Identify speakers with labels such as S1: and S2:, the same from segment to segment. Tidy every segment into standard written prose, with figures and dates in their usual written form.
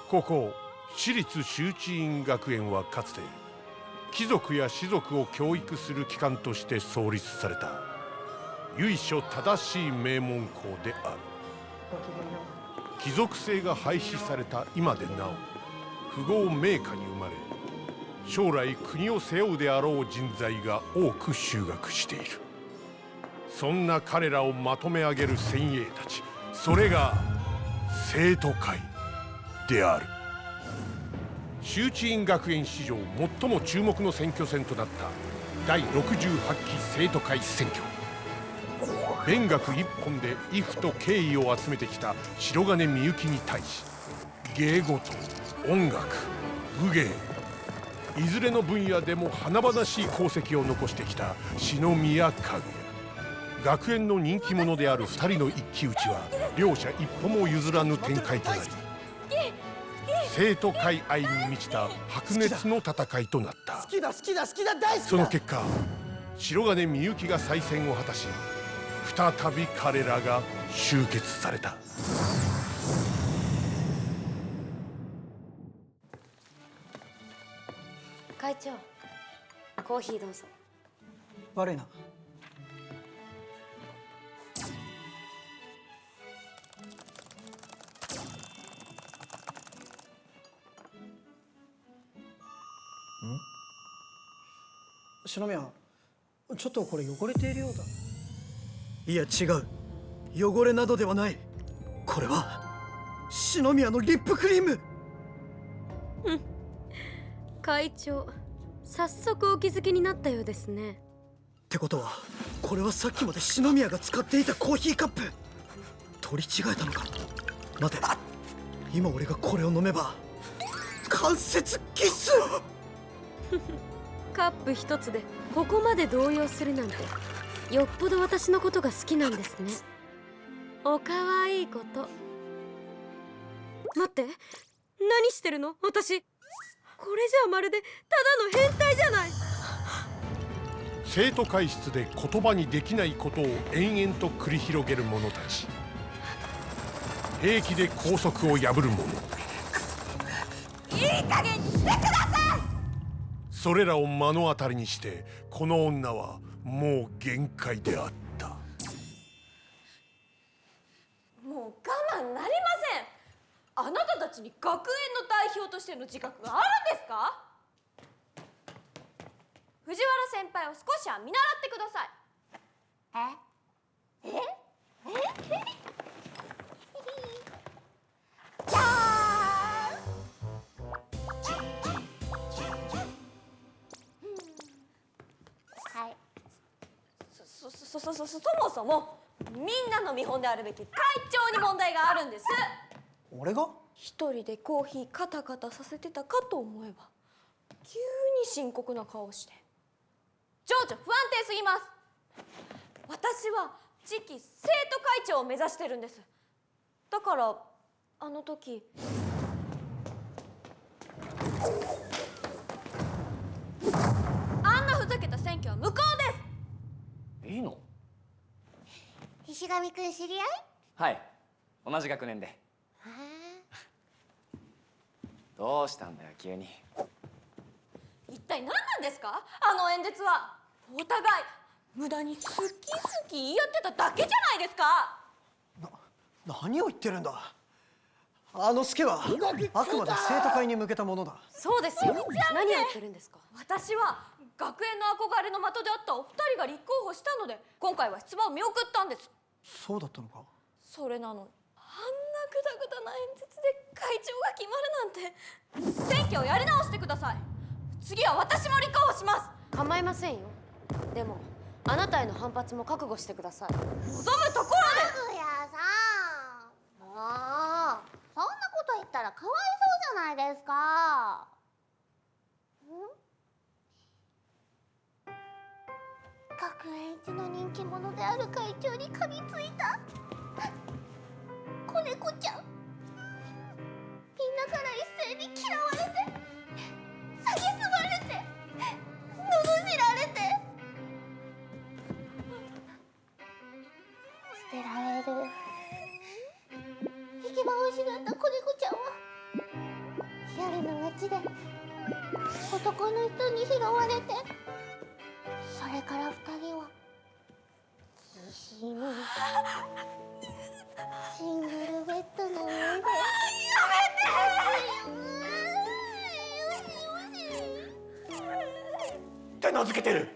S1: ここ私立周知院学園はかつて貴族や士族を教育する機関として創立された由緒正しい名門校である。貴族制が廃止された今でなお富豪名家に生まれ、将来国を背負うであろう人材が多く就学している。そんな彼らをまとめ上げる先鋭たち、それが生徒会である。周知院学園史上最も注目の選挙戦となった第68期生徒会選挙。勉学一本で威風と敬意を集めてきた白金みゆきに対し、芸事、音楽、武芸、いずれの分野でも華々しい功績を残してきた篠宮かぐや、学園の人気者である2人の一騎打ちは両者一歩も譲らぬ展開となり、生徒会愛に満ちた白熱の戦いとなった。
S2: 好きだ好きだ好きだ大好きだ。
S1: その結果、白金みゆきが再選を果たし、再び彼らが集結された。
S3: 会長、コーヒーどうぞ。
S2: 悪いな。篠宮、ちょっとこれ汚れているようだ。いや違う、汚れなどではない。これは篠宮のリップクリーム。
S3: 会長、早速お気づきになったようですね。
S2: ってことはこれはさっきまで篠宮が使っていたコーヒーカップ。取り違えたのか。待て、今俺がこれを飲めば関節キス。
S3: カップ一つでここまで動揺するなんて、よっぽど私のことが好きなんですね。おかわいいこと。待って、何してるの私。これじゃあまるでただの変態じゃない。
S1: 生徒会室で言葉にできないことを延々と繰り広げる者たち、平気で校則を破る者。
S4: いい加減にしてください。
S1: それらを目の当たりにしてこの女はもう限界であった。
S4: もう我慢なりません。あなたたちに学園の代表としての自覚があるんですか。藤原先輩を少しは見習ってください。じゃーん。はい。そもそもみんなの見本であるべき会長に問題があるんです。
S2: 俺が？
S4: 一人でコーヒーカタカタさせてたかと思えば、急に深刻な顔して。情緒不安定すぎます。私は次期生徒会長を目指してるんです。だからあの時あんなふざけた選挙は無効です。
S5: いいの？
S6: 石上くん知り合い？
S5: はい、同じ学年で。どうしたんだよ急に。
S4: 一体何なんですか、あの演説は。お互い無駄に好き好き言い合ってただけじゃないですか。
S2: 何を言ってるんだ。あのスケはあくまで生徒会に向けたものだ。
S3: そうですよ。何やってるんですか。
S4: 私は学園の憧れの的であったお二人が立候補したので、今回は出馬を見送ったんです。
S2: そうだったのか。
S4: それなのにあんなグダグダな演説で会長が決まるなんて。選挙をやり直してください。次は私も立候補します。
S3: 構いませんよ。でもあなたへの反発も覚悟してください。
S4: 望むところで。
S6: かぐやさん、もうそんなこと言ったらかわいそうじゃないですか。学園一の人気者である会長に噛みついた子猫ちゃん。みんなから一斉に嫌われて、蔑まれて、罵られて、捨てられる。行き場を失った子猫ちゃんは男の人に拾われて、それから2人はきしむシングルベッドの上で。や
S2: って名付けてる。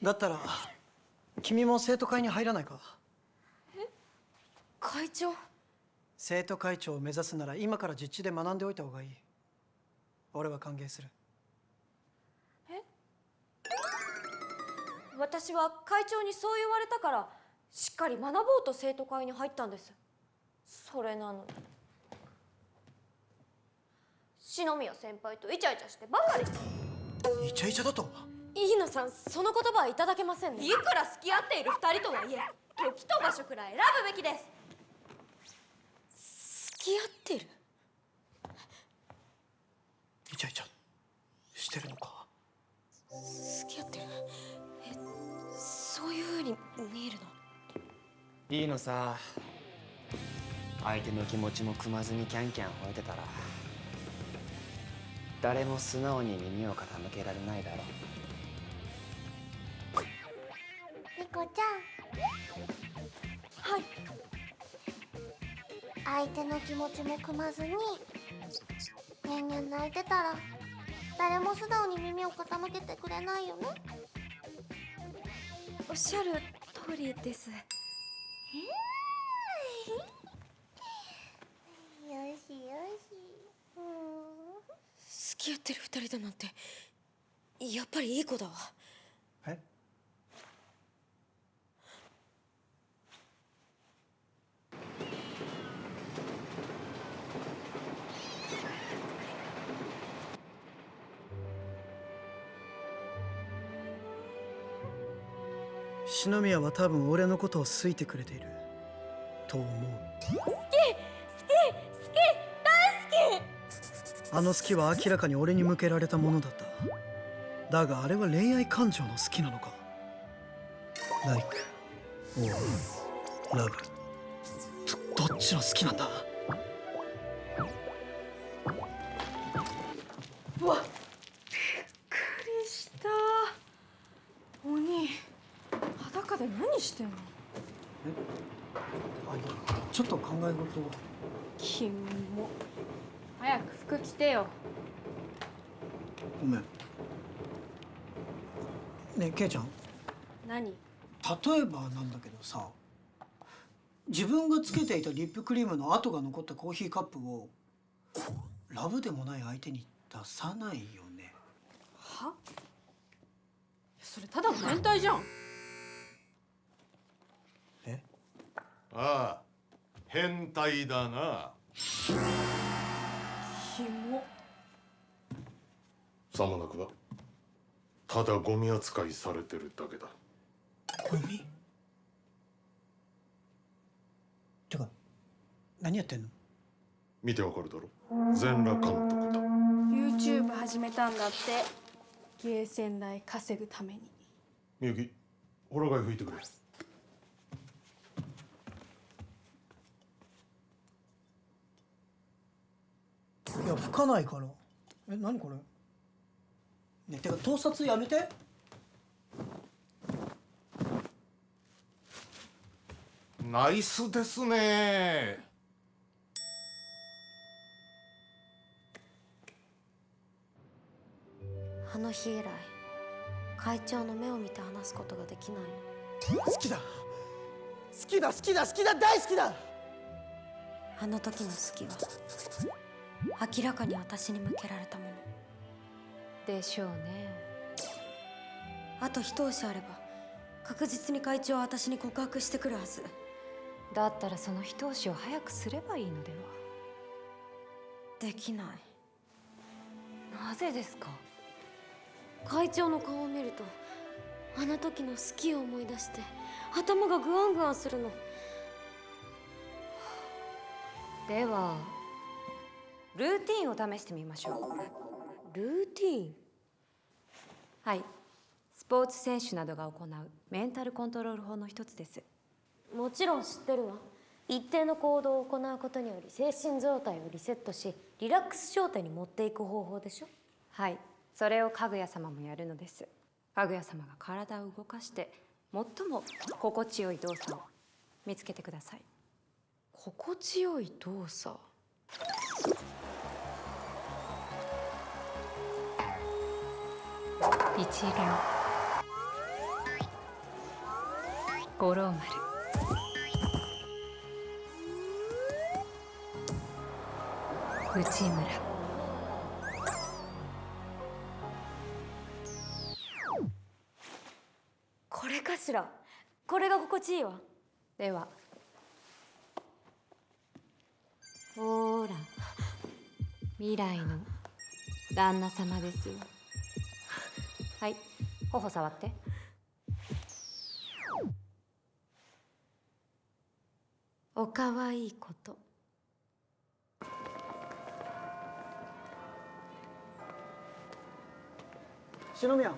S2: だったら君も生徒会に入らないか？
S3: 会長。
S2: 生徒会長を目指すなら今から実地で学んでおいた方がいい。俺は歓迎する。
S4: 私は会長にそう言われたからしっかり学ぼうと生徒会に入ったんです。それなのに篠宮先輩とイチャイチャしてばかり。
S2: イチャイチャだと？
S3: 飯野さん、その言葉はいただけませんね。
S4: いくら付き合っている2人とはいえ、時と場所くらい選ぶべきです。
S3: 付き合ってる？
S2: イチャイチャしてるのか？
S3: 付き合ってる？そういう風に見えるの？
S5: いいのさ。相手の気持ちも汲まずにキャンキャン吠えてたら誰も素直に耳を傾けられないだろう。
S6: リコちゃん。
S4: はい。
S6: 相手の気持ちも汲まずにニャンニャン泣いてたら誰も素直に耳を傾けてくれないよね。
S4: おっしゃる通りです。
S6: よしよし。
S3: 付き合ってる2人だなんてやっぱりいい子だわ。
S2: え？篠宮は多分俺のことを好いてくれていると思う。あの好きは明らかに俺に向けられたものだった。だがあれは恋愛感情の好きなのか？ Like or love どっちの好きなんだ？
S4: うわっ、びっくりした。鬼、裸で何してんの？
S2: ちょっと考え事を。
S4: キモ。早く服着てよ。
S2: ごめん。ねえケイちゃん、
S4: 何？
S2: 例えばなんだけどさ、自分がつけていたリップクリームの跡が残ったコーヒーカップをラブでもない相手に出さないよね。
S4: は？それただの変態じゃん。
S2: え？
S1: ああ、変態だな。
S4: キモ。
S1: さもなくばただゴミ扱いされてるだけだ。
S2: ゴミ？てか何やってんの？
S1: 見てわかるだろ。全裸監督だ。
S4: YouTube 始めたんだって。ゲーセン代稼ぐために。
S1: みゆき、ホラ貝吹いてくれ。
S2: いや吹かないから。え、何これ？ね、てか盗撮やめて。
S1: ナイスですね。
S3: あの日以来会長の目を見て話すことができないの。
S2: 好きだ好きだ好きだ好きだ大好きだ。
S3: あの時の好きは明らかに私に向けられたもの
S4: でしょうね。
S3: あと一押しあれば確実に会長は私に告白してくるはず。
S7: だったらその一押しを早くすればいいのでは。
S3: できない。
S7: なぜですか？
S3: 会長の顔を見るとあの時の好きを思い出して頭がグワングワンするの。
S7: ではルーティンを試してみましょう。
S3: ルーティン？
S7: はい、スポーツ選手などが行うメンタルコントロール法の一つです。
S3: もちろん知ってるわ。一定の行動を行うことにより精神状態をリセットしリラックス状態に持っていく方法でしょ。
S7: はい、それをかぐや様もやるのです。かぐや様が体を動かして最も心地よい動作を見つけてください。
S3: 心地よい動作。
S7: 一郎、五郎丸、内村、
S3: これかしら。これが心地いいわ。
S7: ではほーら、未来の旦那様ですよ。はい、頬触って。
S3: おかわいいこと。
S2: 篠宮、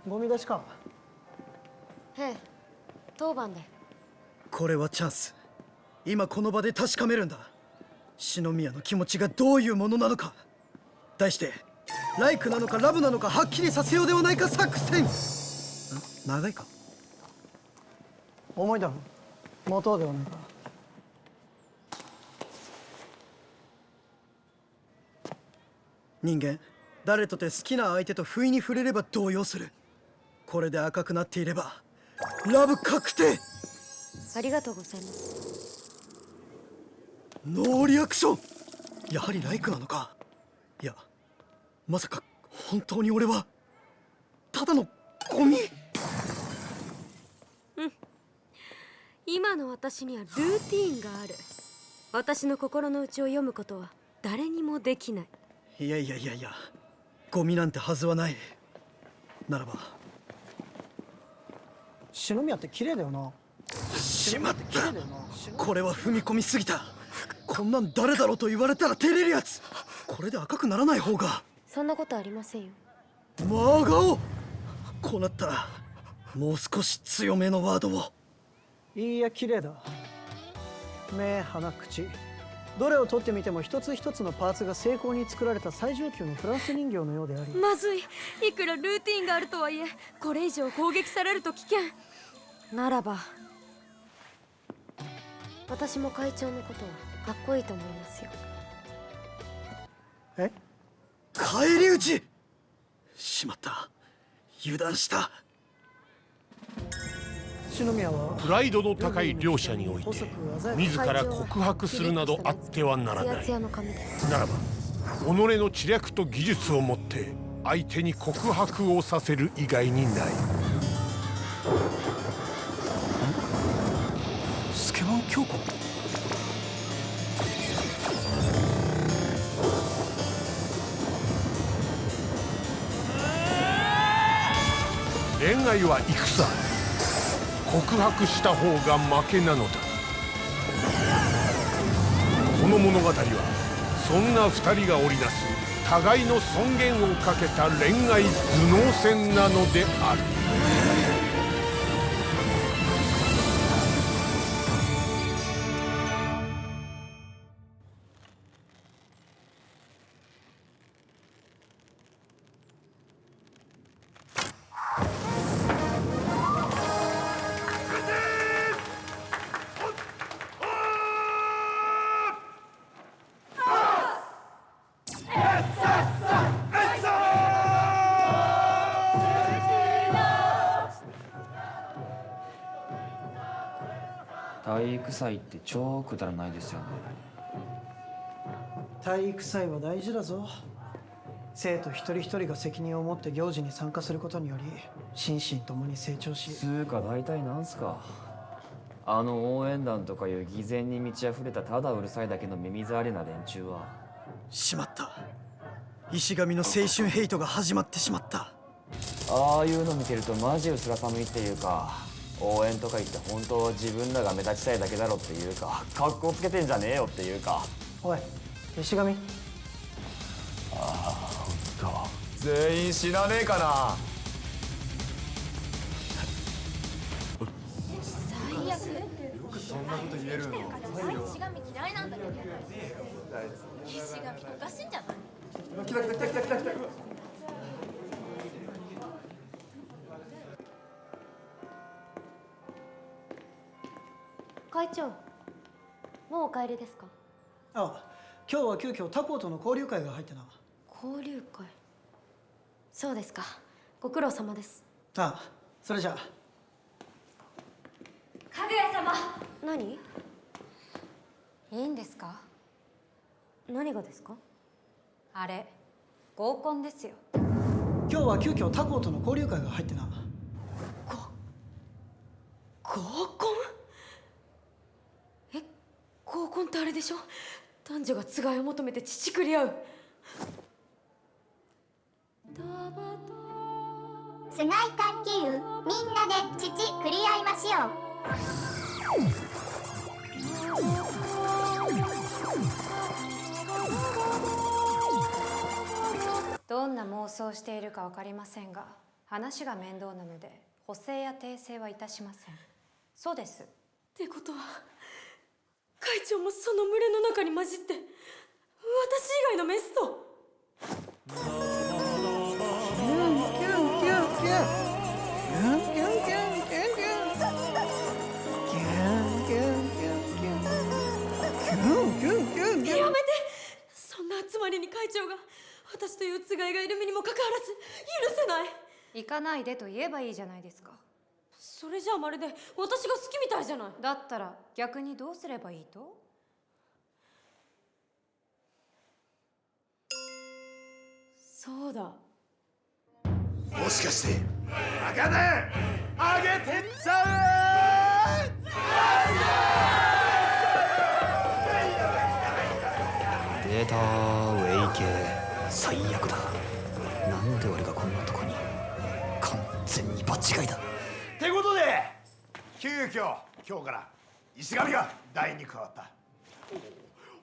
S2: ゴミ出しか。
S3: へえ、当番で。
S2: これはチャンス。今この場で確かめるんだ。篠宮の気持ちがどういうものなのか。題してライクなのかラブなのかはっきりさせようではないか作戦。長いか。
S8: 重いだろ。元ではないか。
S2: 人間誰とて好きな相手と不意に触れれば動揺する。これで赤くなっていればラブ確定。
S3: ありがとうございます。
S2: ノーリアクション。やはりライクなのか。いや、まさか本当に俺はただのゴミ。
S3: 今の私にはルーティーンがある。私の心の内を読むことは誰にもできない。
S2: いや、ゴミなんてはずはない。ならば
S8: 篠宮って綺麗だよな。
S2: しまった。これは踏み込みすぎた。こんなん誰だろうと言われたら照れるやつ。これで赤くならない方が。
S3: そんなことありませんよ。
S2: 真顔。こうなったらもう少し強めのワードを。
S8: いや、綺麗だ。目、鼻、口、どれを取ってみても一つ一つのパーツが精巧に作られた最上級のフランス人形のようであり、
S3: まずい。いくらルーティーンがあるとはいえ、これ以上攻撃されると危険。ならば私も会長のことはかっこいいと思いますよ。
S8: え？
S2: 返り討ち。しまった。油断した。
S8: 篠宮は
S1: プライドの高い両者において自ら告白するなどあってはならない。
S3: ツヤツヤの髪です。
S1: ならば己の知略と技術をもって相手に告白をさせる以外にない。
S2: スケバン教皇。
S1: 恋愛は戦。告白した方が負けなのだ。この物語はそんな二人が織りなす互いの尊厳をかけた恋愛頭脳戦なのである。
S5: 体育祭って超くだらないですよね。
S8: 体育祭は大事だぞ。生徒一人一人が責任を持って行事に参加することにより心身ともに成長し、
S5: つうか大体なんすか、あの応援団とかいう偽善に満ち溢れたただうるさいだけの耳障りな連中は。
S2: しまった。石神の青春ヘイトが始まってしまった。
S5: ああいうの見てるとマジ薄ら寒いっていうか、応援とか言って本当は自分らが目立ちたいだけだろっていうか、格好つけてんじゃねえよっていうか。
S8: おい、石神。
S5: 全員死なねえかな。
S4: 最悪。そんなこと言えるの？石神嫌いなんだけど。石神おかしいんじゃない？
S3: 会長、もうお帰りですか？
S8: ああ、今日は急遽他校との交流会が入ってな。
S3: 交流会。そうですか。ご苦労様です。
S8: ああ、それじゃあ。
S7: かぐや様、
S3: 何？
S7: いいんですか？
S3: 何がですか？
S7: あれ合コンですよ。
S8: 今日は急遽他校との交流会が入ってな。
S3: 合コン？合コンってあれでしょ？男女がつがいを求めて乳くり合う。
S6: つがい探求、みんなで乳くり合いましょう。
S7: どんな妄想をしているか分かりませんが、話が面倒なので補正や訂正はいたしません。そうです。
S3: ってことは会長もその群れの中に混じって私以外のメスと。やめて。そんな集まりに会長が、私というつがいがいる身にもかかわらず許せない。
S7: 行かないでと言えばいいじゃないですか。
S3: それじゃあまるで私が好きみたいじゃない。
S7: だったら逆にどうすればいいと？
S3: そうだ。
S1: もしかして赤であげてんちゃう？
S9: 出たウェイ系最悪だ。なんで俺がこんなとこに。完全に場違いだ。
S1: ってことで急遽今日から石上が第に加わった。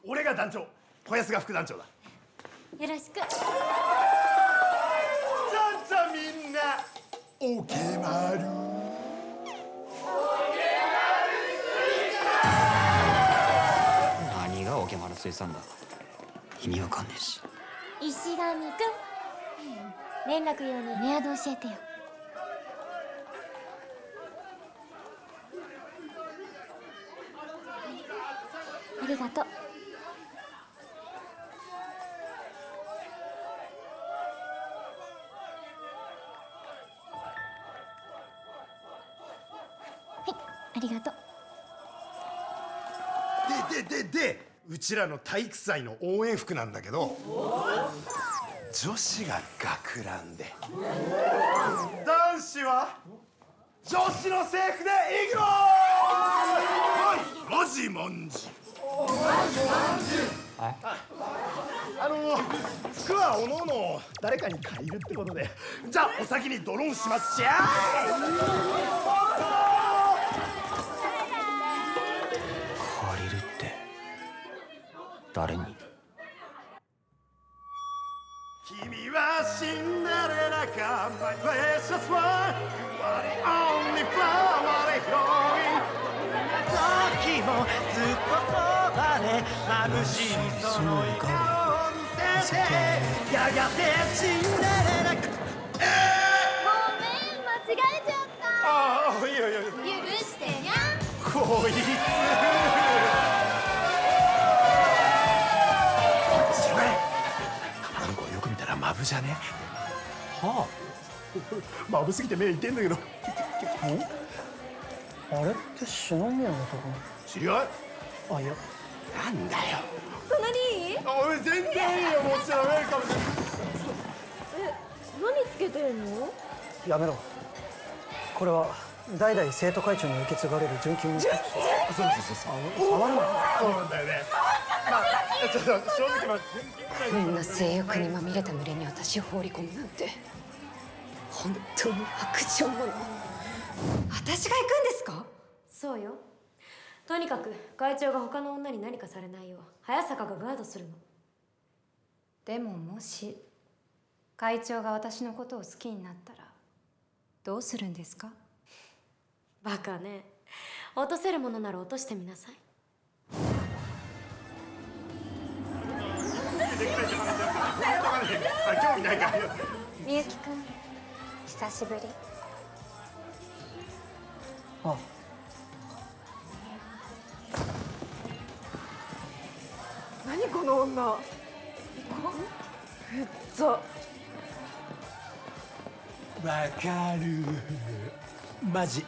S1: 俺が団長、小安が副団長だ。
S3: よろしく。
S1: じゃんじゃみんなおけまる。
S9: 何がオケマル水産だ。意味わかんねえし。
S6: 石上くん、連絡用にメアド教えてよ。ありがとう。はい、ありがとう。
S1: でうちらの体育祭の応援服なんだけど、女子が学ランで男子は女子の制服でいくぞー。もじもんじ。服はおのおの誰かに借りるってことで、じゃあお先にドローンしますしゃ
S9: 借りるって誰に？
S1: 君はシンデレラか My precious one What the only flower growing 時もずっとそばで眩しいその笑顔を見せてやがてシンデレラ
S6: ごめん、間違えちゃった。
S1: ああいや
S6: 許してにゃ。
S1: こいつ白目あの子よく見たらマブじゃね？はあマブすぎて目いってんだけど。
S8: あれって篠宮のとこ
S1: 知り合い？
S8: あ、いや。
S1: なんだよ。
S3: 隣いい？
S1: おい全然いいよ、もちろんウェルカムです。
S3: 何つけてんの？
S8: やめろ。これは代々生徒会長に受け継がれる準急の。
S1: そう
S8: 触るな。
S1: そうなんだよね。まあちょっと正直
S7: こんな性欲にまみれた群れに私を放り込むなんて本当に白状者。私が行くんですか？
S3: そうよ。とにかく会長が他の女に何かされないよう早坂がガードするの。
S7: でももし会長が私のことを好きになったらどうするんですか？
S3: バカね。落とせるものなら落としてみなさい。
S7: みゆきくん、久しぶり。
S8: あ、
S4: 何この女。うっざ。
S10: わかる。マジ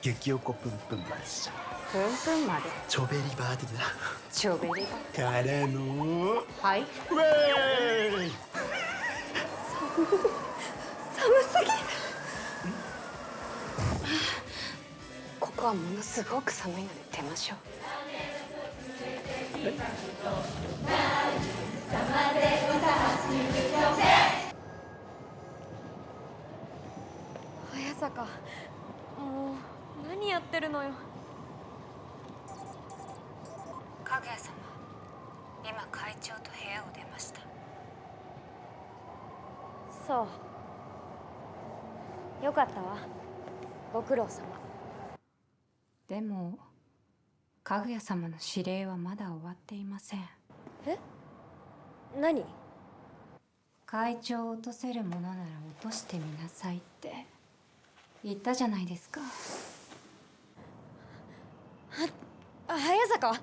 S10: 激おこぷんぷん話。
S7: ぷんぷんまで。
S10: チョベリバーテだ。
S7: ちょべりが。
S10: からの。
S7: はい。
S10: ウェーイ。
S7: 寒すぎる。ここはものすごく寒いので出ましょう。
S4: 早坂、もう何やってるのよ。
S7: かぐや様、今会長と部屋を出ました。
S4: そうよかったわ、ご苦労様。
S7: でもかぐや様の指令はまだ終わっていません。
S4: え、何？
S7: 会長を落とせるものなら落としてみなさいって言ったじゃないですか。
S4: 早坂。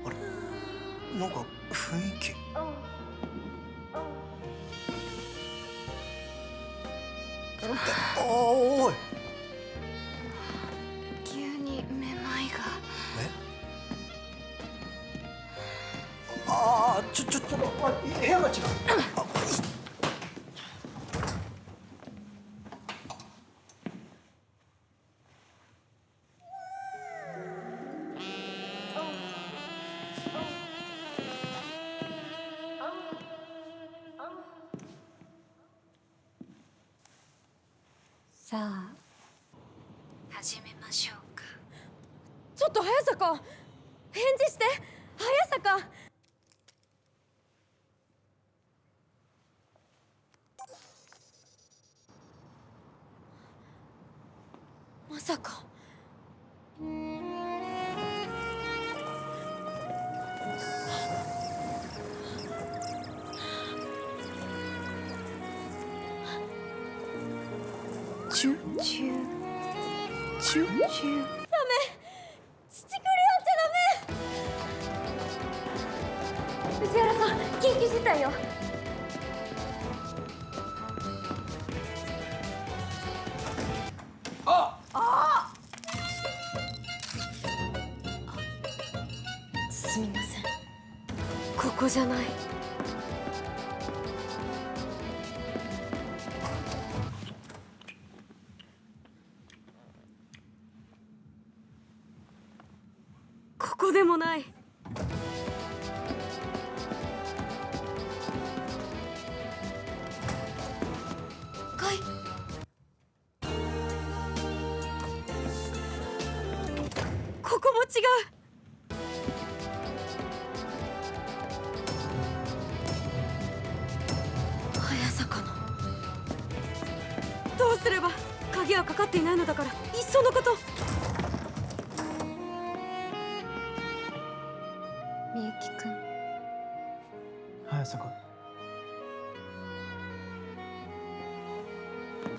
S9: あれ、なんか雰囲気。おい。
S7: 急にめまいが。
S8: ああ、ちょっと、部屋が違う。
S7: さあ始めましょうか。
S4: ちょっと早坂、返事して。早坂。まさか。
S7: チュチュチュチュ。
S4: ダメ、乳繰り合っちゃダメ。藤原さん、緊急事態よ。すみません、ここじゃない。ここでもない。かい。ここも違う。早坂の。どうすれば。鍵はかかっていないのだから、いっそのこと。
S7: みゆきくん、
S8: 早坂。
S4: 私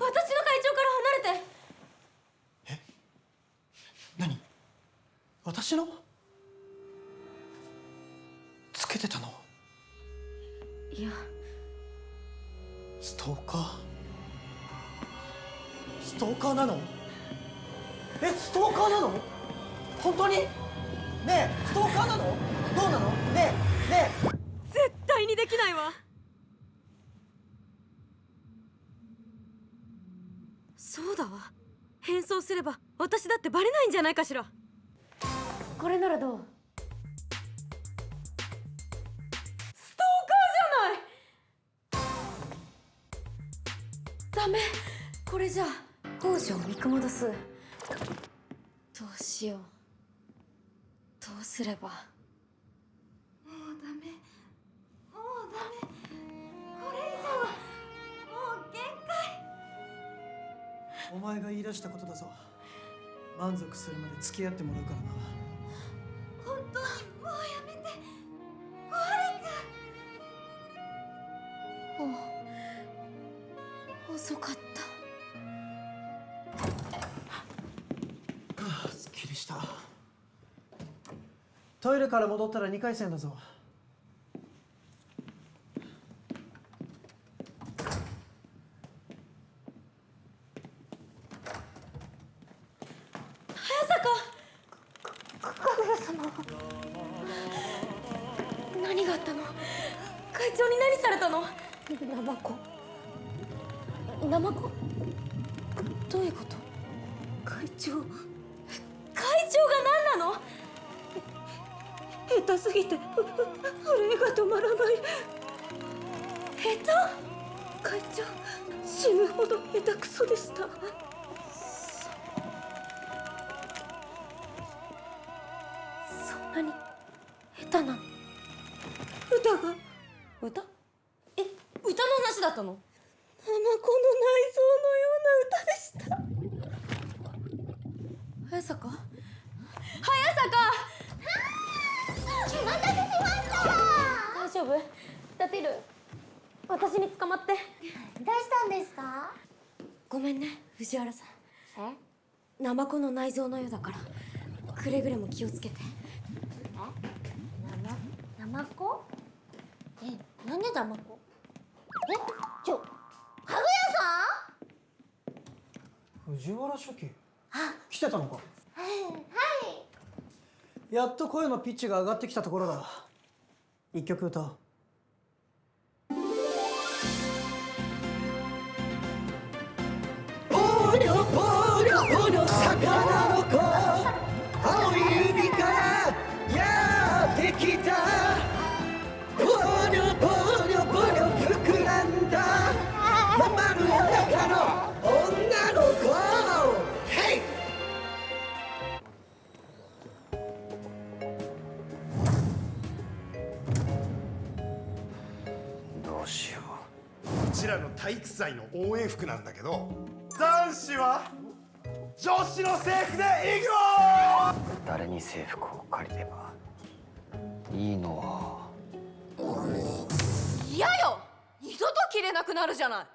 S4: の会長から離れて。
S8: 何？私の？つけてたの？
S4: いや、
S8: ストーカー？ストーカーなの？ストーカーなの？本当に？ねえ、ストーカーなの？どうなの？ねえ。
S4: 絶対にできないわ。そうだわ、変装すれば私だってバレないんじゃないかしら。これならどう？ストーカーじゃない。ダメ、これじゃ北条を見く戻す。どうしよう、どうすれば。
S7: もうダメ。
S8: お前が言い出したことだぞ。満足するまで付き合ってもらうからな。
S4: 本当にもうやめて。壊れちゃう。遅かった。
S8: すっきりした。トイレから戻ったら2回戦だぞ。
S3: 何があったの？会長に何されたの？
S4: ナマコ。ナマコ。どういうこと？会長。
S3: 会長が何なの？
S4: 下手すぎて震えが止まらない。
S3: 下手？
S4: 会長、死ぬほど下手くそでした。そんなに下手なの？歌が。
S3: 歌？え、歌の話だったの？
S4: ナマコの内臓のような歌でした。
S3: 早坂？早坂！
S6: お待たせしました。
S3: 大丈夫？立てる？私に捕まって。
S6: どうしたんですか？
S3: ごめんね、藤原さん。
S6: え？
S3: ナマコの内臓のようだから、くれぐれも気をつけて。
S6: ナマコ？なんでナマコ？はぐや
S8: 藤原書記。来てたのか。
S6: さん？はい。
S8: やっと声のピッチが上がってきたところだ。一曲歌おう。
S2: ボニョボニョボニョ魚の子、青い海からやってきた。ボニョボニョボニョ膨らんだまるや中の女の子。ヘイ！
S9: どうしよ
S10: うちらの体育祭の応援服なんだけど、男子は女子の制服で行くよ。
S9: 誰に制服を借りればいいのは。
S4: 嫌よ。二度と着れなくなるじゃない。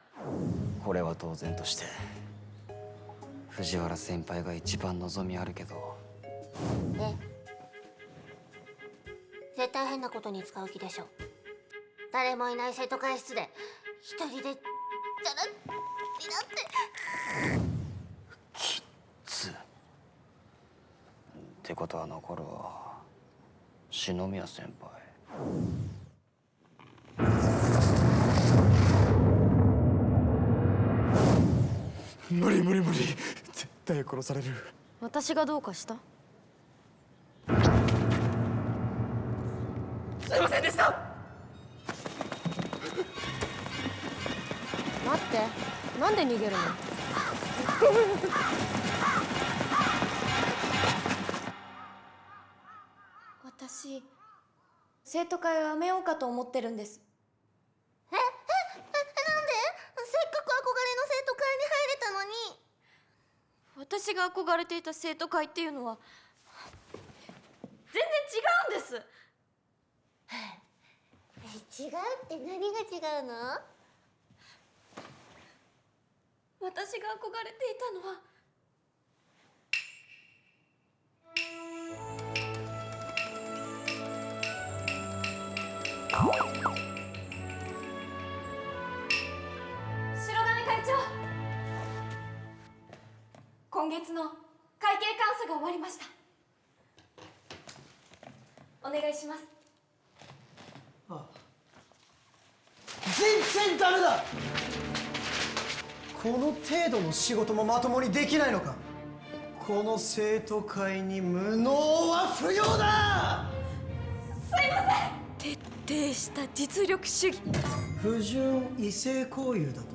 S9: これは当然として藤原先輩が一番望みあるけど。
S6: 絶対変なことに使う気でしょ。誰もいない生徒会室で一人でじゃらっぴらって。
S9: きっつってことは残るは篠宮先輩。
S10: 無理無理無理、絶対殺される。
S3: 私がどうかした？
S4: すいませんでした。
S3: 待って、なんで逃げるの？
S4: 私、生徒会をやめようかと思ってるんです。
S6: なんで？せっかく憧れの生徒会に入れたのに。
S4: 私が憧れていた生徒会っていうのは全然違うんです。
S6: 違うって何が違うの？
S4: 私が憧れていたのは白金会長、今月の会計監査が終わりました。お願いします。
S8: 全然ダメだ。この程度の仕事もまともにできないのか。この生徒会に無能は不要だ。
S4: すいません。徹底した実力主義。
S8: 不純異性交友だと？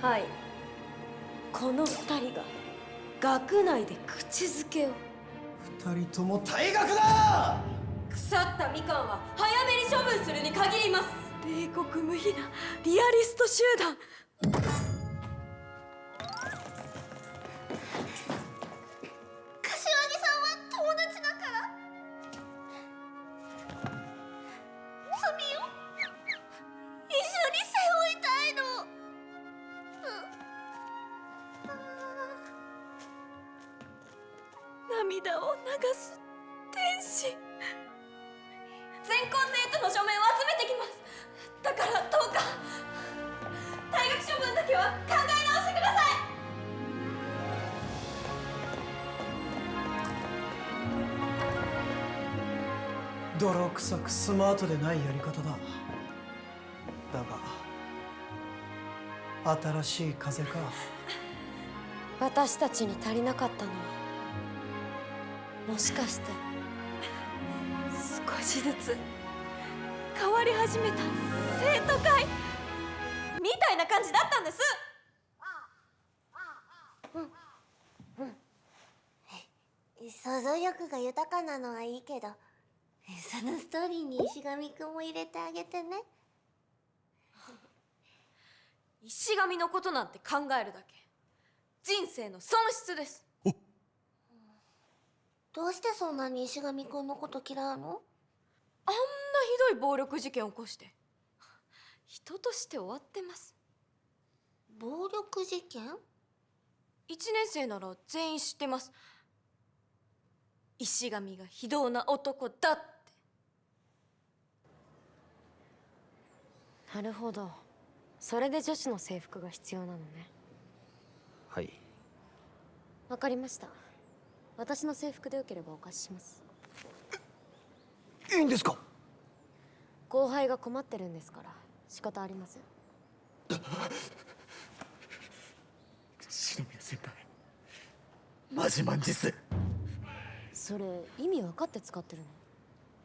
S3: はい。この2人が学内で口づけを。
S8: 2人とも退学だ。
S3: 腐ったみかんは早めに処分するに限ります。
S4: 冷酷無比なリアリスト集団。涙を流す天使。全校生徒の署名を集めてきます。だからどうか退学処分だけは考え直してください。
S8: 泥臭くスマートでないやり方だ。だが新しい風か。
S3: 私たちに足りなかったのは、もしかして
S4: 少しずつ変わり始めた生徒会みたいな感じだったんです。
S6: 想像力が豊かなのはいいけど、そのストーリーに石神くんも入れてあげてね。
S4: 石神のことなんて考えるだけ人生の損失です。
S6: どうしてそんなに石神くんのこと嫌うの？
S4: あんなひどい暴力事件を起こして人として終わってます。
S6: 暴力事件？
S4: 1 年生なら全員知ってます。石神が非道な男だって。
S3: なるほど、それで女子の制服が必要なのね。
S9: はい。
S3: わかりました。私の制服でよければお貸しします。
S9: いいんですか？
S3: 後輩が困ってるんですから仕方ありません。
S9: 篠宮先輩、マジマンです。
S3: それ意味分かって使ってる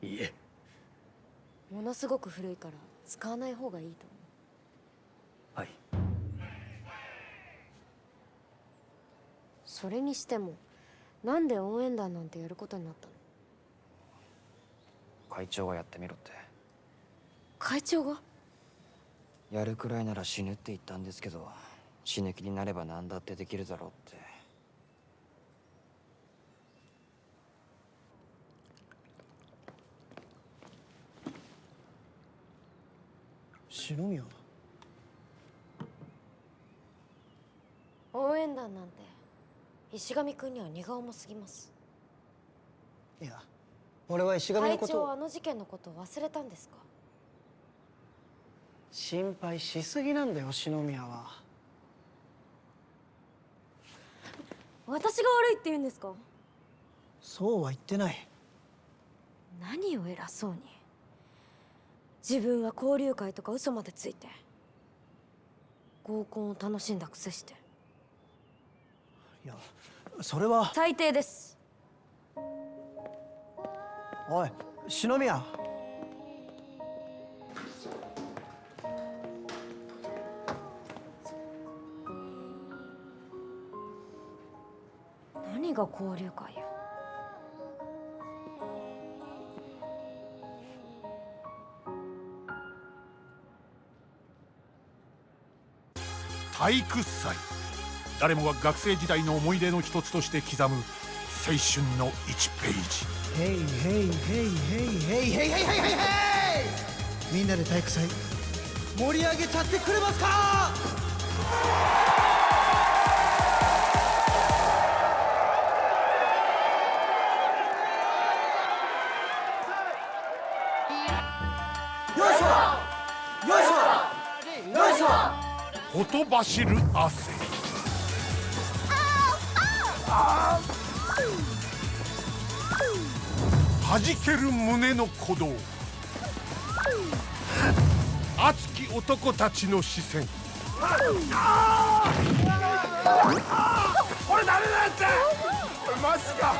S3: の？
S9: いいえ。
S3: ものすごく古いから使わない方がいいと思う。
S9: はい。
S3: それにしてもなんで応援団なんてやることになったの？
S5: 会長がやってみろって。
S3: 会長が？
S5: やるくらいなら死ぬって言ったんですけど、死ぬ気になれば何だってできるだろうって。
S8: 篠宮。
S3: 応援団なんて石神君には荷が重すぎます。
S8: いや、俺は石神の
S3: 会長
S8: ことを
S3: はあの事件のことを忘れたんですか？
S8: 心配しすぎなんだよ、篠宮は。
S3: 私が悪いって言うんですか？
S8: そうは言ってない。
S3: 何を偉そうに。自分は交流会とか嘘までついて合コンを楽しんだくせして。
S8: いや、それは。
S3: 最低です。
S8: おい、篠宮。
S3: 何が交流会や。
S1: 体育祭、誰もが学生時代の思い出の一つとして刻む青春の1ページ。
S8: ヘイヘイヘイヘイヘイヘイヘイヘイヘイヘイ。みんなで体育祭盛り上げちゃってくれますか？よいしょよいしょよいしょ。
S1: ほとばしる汗、はじける胸の鼓動、熱き男たちの視線。
S10: 俺ダメだって。マジか。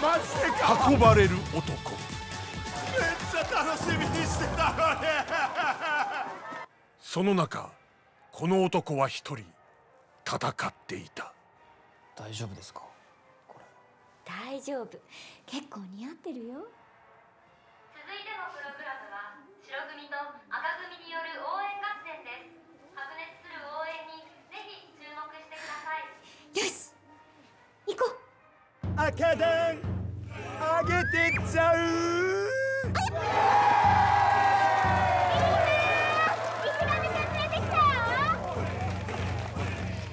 S10: マジでか。
S1: 運ばれる男。
S10: めっちゃ楽しみにしてたのに。
S1: その中、この男は一人戦っていた。
S5: 大丈夫ですか？これ。
S6: 大丈夫、結構似合ってるよ。
S7: 続いてのプログラムは白組と赤組による応援合戦です。白熱する応援にぜひ注目してください。
S6: よし、行こう。
S10: 赤団上げてっちゃう。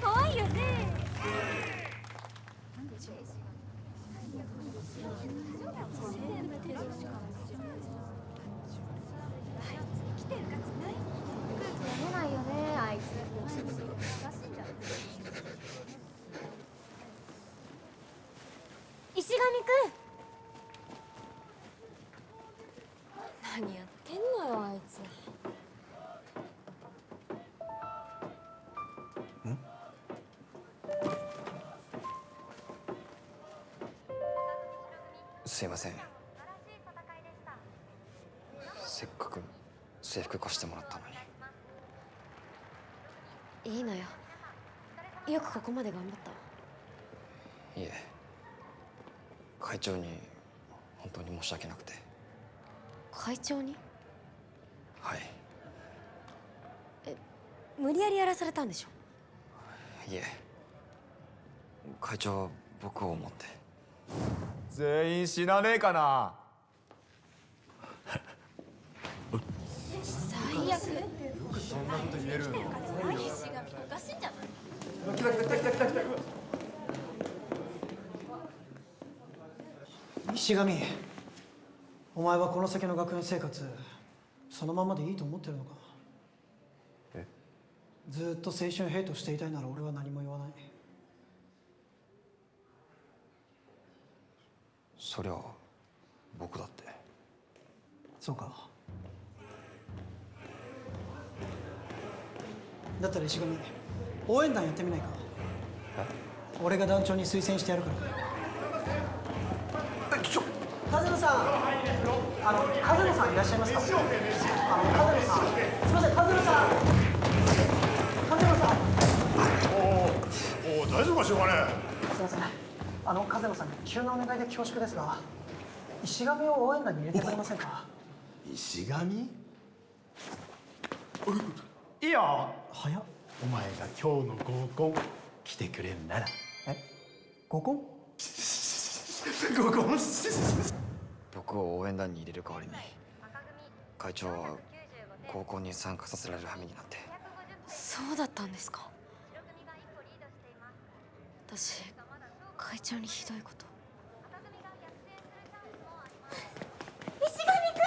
S4: 可愛いよね。
S3: 石神くん、何やってんのよあいつ。
S9: すいません。せっかく制服貸してもらったのに。
S3: いいのよ、よくここまで頑張ったわ。
S9: いえ、会長に本当に申し訳なくて。
S3: 会長に？
S9: はい。
S3: 無理やりやらされたんでしょ？
S9: いえ、会長は僕を思って。
S5: 全員死なねえかな。
S3: 最悪。
S5: そんなこと言えるの？
S3: 石神おかしいんじゃない？
S8: 石神、お前はこの先の学園生活そのままでいいと思ってるのか？
S9: え？
S8: ずっと青春ヘイトしていたいなら俺は何も言わない。
S9: そりゃ僕だって。
S8: そうか。だったら石神、応援団やってみないか？俺が団長に推薦してやるから。風野さん、風野さんいらっしゃいますか？風野さん、すみません、風野さん、風野さん。
S10: おお、大丈夫かしょうがね。
S8: すみません、風野さん、急なお願いで恐縮ですが、石神を応援団に入れてくれませんか？
S10: 石神？いいよ。
S8: 早っ。
S10: お前が今日の合コン来てくれんなら。
S8: 合コン？
S10: 合コン？
S9: 僕を応援団に入れる代わりに会長は合コンに参加させられる羽目になって。
S3: そうだったんですか。私会長にひどいこと。
S6: 石神く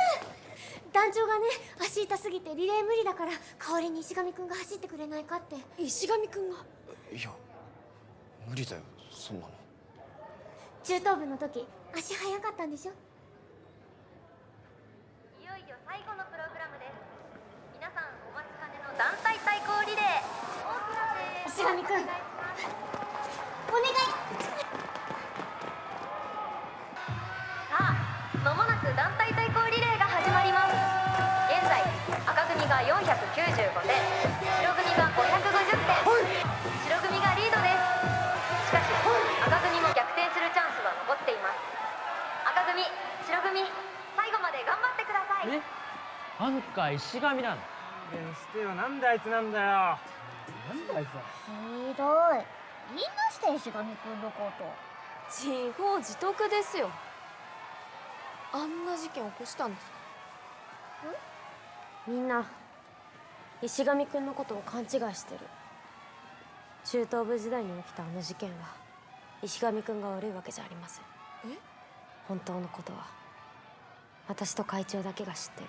S6: ん、団長がね、足痛すぎてリレー無理だから代わりに石神くんが走ってくれないかって。
S3: 石神くんが？
S9: いや、無理だよ、そんなの。
S6: 中等部の時足速かったんでしょ？
S7: いよいよ最後のプログラムです。皆さんお待ちかねの団体対抗リレー、大きな声援を
S6: 石神くん、お願い。
S7: さあ、間もなく団体対抗リレーが始まります。現在赤組が495点、白組が550点、白組がリードです。しかし赤組も逆転するチャンスは残っています。赤組、白組、最後まで頑張ってください。
S11: アンカー石神なの？してよ、なんであいつなんだよ。なんであいつは。
S6: ひどい。みんなして石神くんのこと。
S4: 自業自得ですよ。あんな事件起こしたんですか？
S3: みんな石神くんのことを勘違いしてる。中等部時代に起きたあの事件は石神くんが悪いわけじゃありません。本当のことは私と会長だけが知ってる。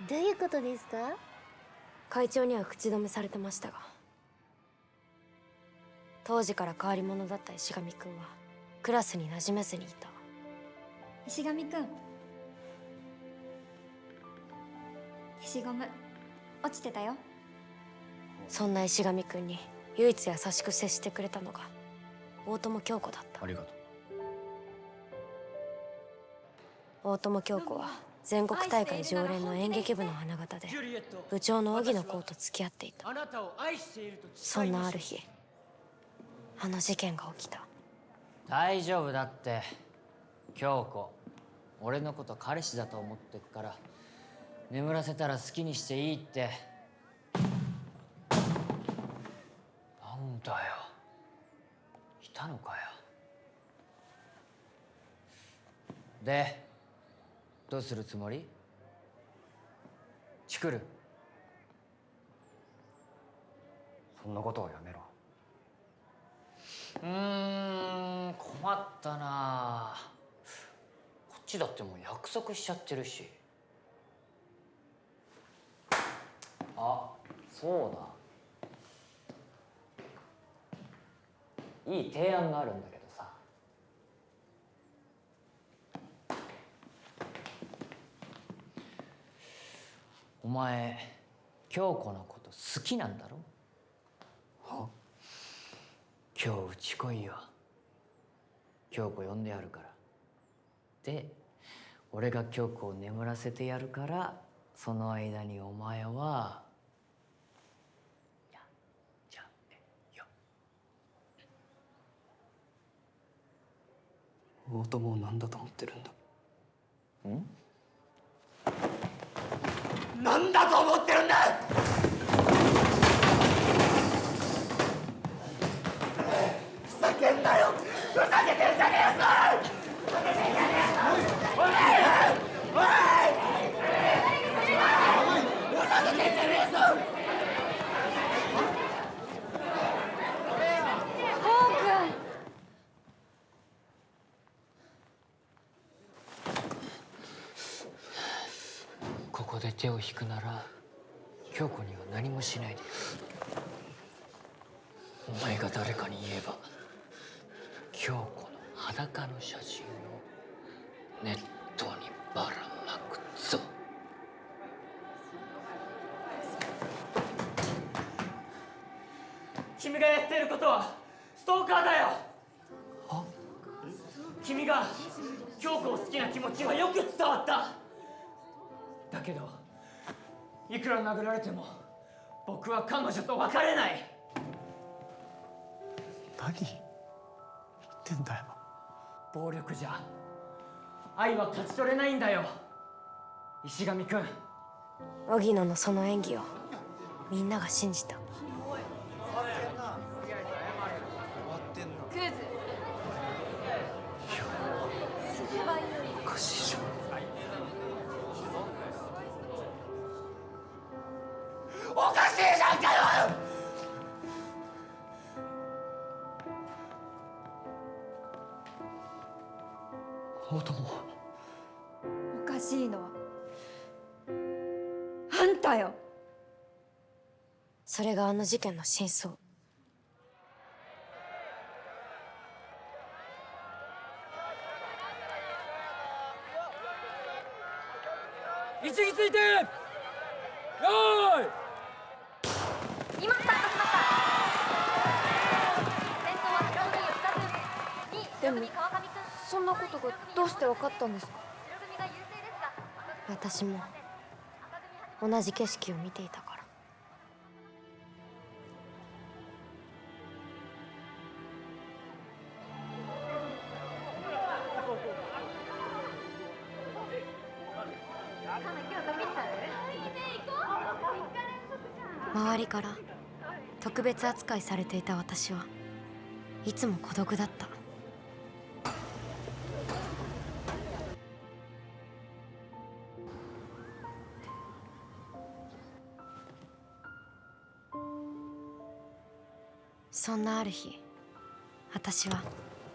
S6: どういうことですか？
S3: 会長には口止めされてましたが、当時から変わり者だった石神くんはクラスに馴染めずにいた。
S6: 石神くん、消しゴム落ちてたよ。
S3: そんな石神くんに唯一優しく接してくれたのが大友京子だった。
S9: ありがとう。
S3: 大友京子は全国大会常連の演劇部の花形で部長の荻野公と付き合っていた。そんなある日、あの事件が起きた。
S11: 大丈夫だって。京子、俺のこと彼氏だと思ってっから眠らせたら好きにしていいって。なんだよ、いたのかよ。で、どうするつもり？チクる？
S9: そんなことはやめろ。
S11: 困ったな。こっちだってもう約束しちゃってるし。あ、そうだ。いい提案があるんだけどさ。前京子のこと好きなんだろ？は？今日うち来いよ。京子呼んでやるから。で俺が京子を眠らせてやるから、その間にお前はやっちゃえよ。
S9: 大友を何だと思ってるんだ。
S5: なんだと思ってるんだ！ふざけんなよ！ふざけてんじゃねえぞ！ふざけてんじゃねえぞ！おい！おい！ふざけてんじゃねえぞ！
S11: ここで手を引くなら京子には何もしないでよ。お前が誰かに言えば京子の裸の写真をネットにばらまくぞ。君がやっていることはストーカーだよ。は？君が京子を好きな気持ちはよく伝わった。だけどいくら殴られても僕は彼女と別れない。
S9: 何言ってんだよ。
S11: 暴力じゃ愛は勝ち取れないんだよ。石上君、
S3: 荻野のその演技をみんなが信じた。
S4: クズ。
S9: おかしいじゃん。
S5: おかしいじゃんかよ！
S9: 大友。
S4: おかしいのはあんたよ。
S3: それがあの事件の真相。
S11: 位置について、よーい。
S7: 今スタートしました。先頭は白組吉田君、2位白組川上君。
S3: そんなことがどうして分かったんですか？
S7: 白組が優勢ですが、
S3: 私も同じ景色を見ていたから。周りから特別扱いされていた私はいつも孤独だった。そんなある日、私は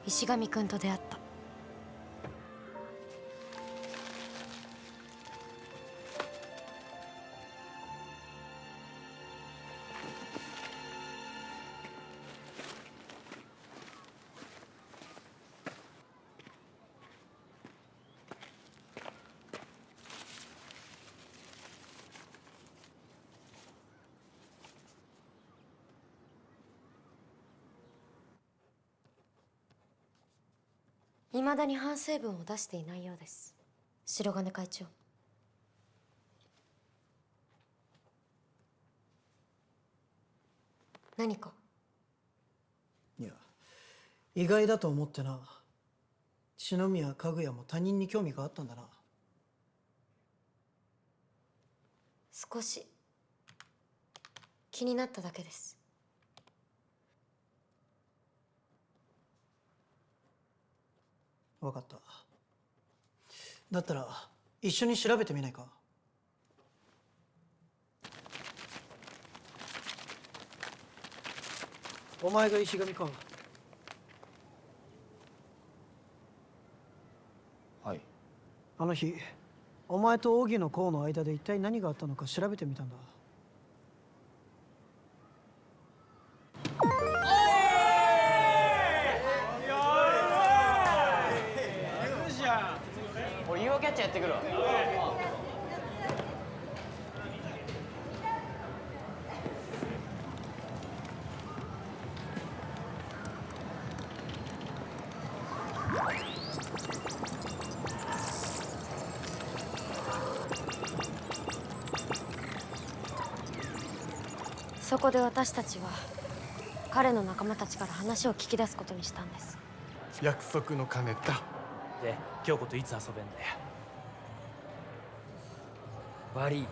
S3: 石上くんと出会った。未だに反省文を出していないようです、白金会長。何か？
S8: いや、意外だと思ってな。篠宮かぐやも他人に興味があったんだな。
S3: 少し気になっただけです。
S8: 分かった。だったら一緒に調べてみないか？お前が石上か？
S5: はい。
S8: あの日お前と荻野公の間で一体何があったのか調べてみたんだ。
S5: 俺 UFO キャッチャーやってくるわ。
S3: そこで私たちは彼の仲間たちから話を聞き出すことにしたんです。
S10: 約束の金だ。
S12: で、京子といつ遊べんだよ。
S11: 悪い、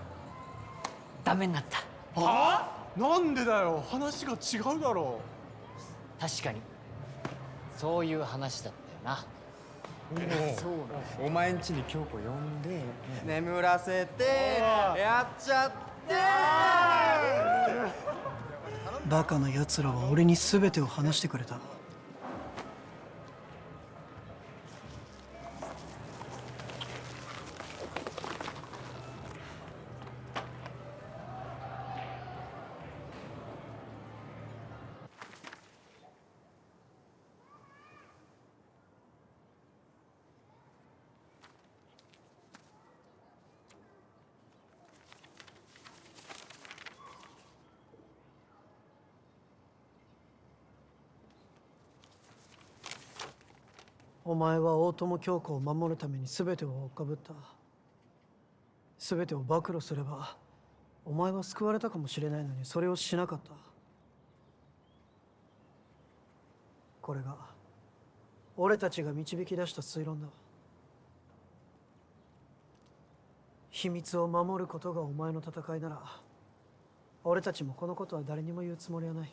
S11: ダメになった。
S10: はあ？なんでだよ、話が違うだろ
S11: 確かにそういう話だったよな。
S13: そうな、お前ん家に京子呼んで眠らせてやっちゃって。
S2: バカな奴らは俺に全てを話してくれた。お前は大友京子を守るために全てを追っかぶった。全てを暴露すればお前は救われたかもしれないのにそれをしなかった。これが俺たちが導き出した推論だ。秘密を守ることがお前の戦いなら俺たちもこのことは誰にも言うつもりはない。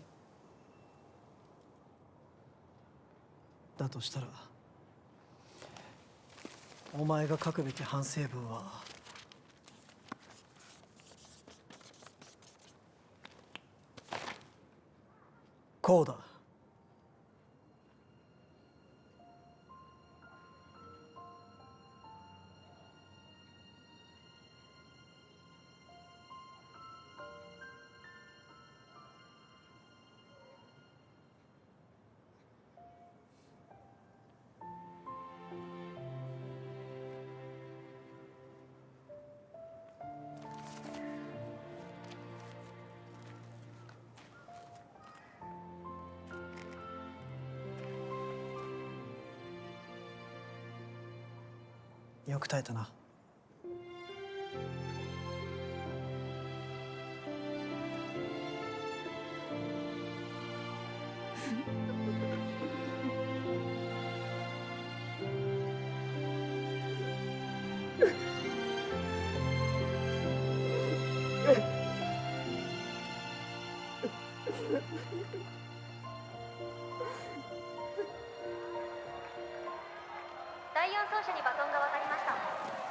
S2: だとしたらお前が書くべき反省文はこうだ。よく耐えたな。
S7: 第4走者にバトンが渡りました。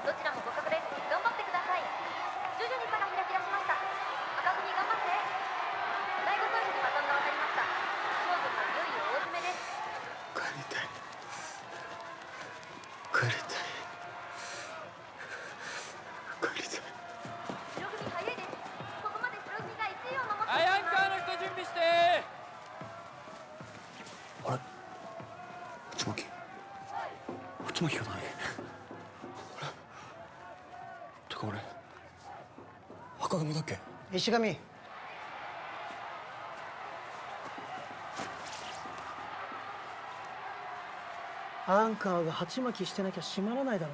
S7: どちらも互角です。頑張ってください。徐々に差が開き出しました。赤組頑張って。第5走者にバトンが渡りました。勝負もいよいよ大詰めです。
S8: 帰りたい。帰りたい。帰りたい。
S7: 白組早いです。ここまで白組が1位を守って
S12: はい、アン
S7: います。
S12: カーの人準備して。
S9: あれ、内巻内巻がない。あれてか俺赤組だっけ。
S2: 石上、アンカーが鉢巻きしてなきゃ閉まらないだろ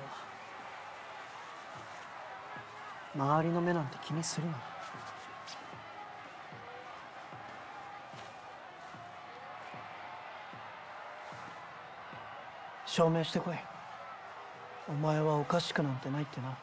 S2: う。周りの目なんて気にするな。証明してこい。お前はおかしくなんてないってな。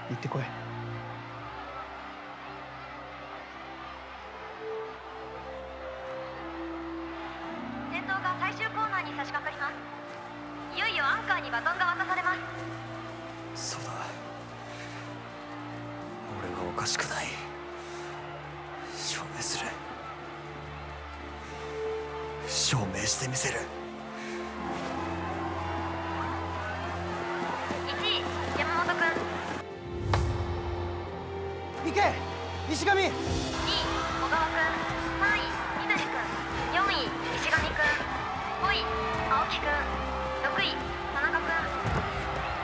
S2: 行ってこい。
S7: 先頭が最終コーナーに差し掛かります。いよいよアンカーにバトンが渡されます。
S9: そうだ、俺がおかしくない。証明する。証明してみせる。
S7: 1位山本君、
S2: 行け石上。
S7: 2位小川君、3位緑君、4位石上君、5位青木君、6位田中君、7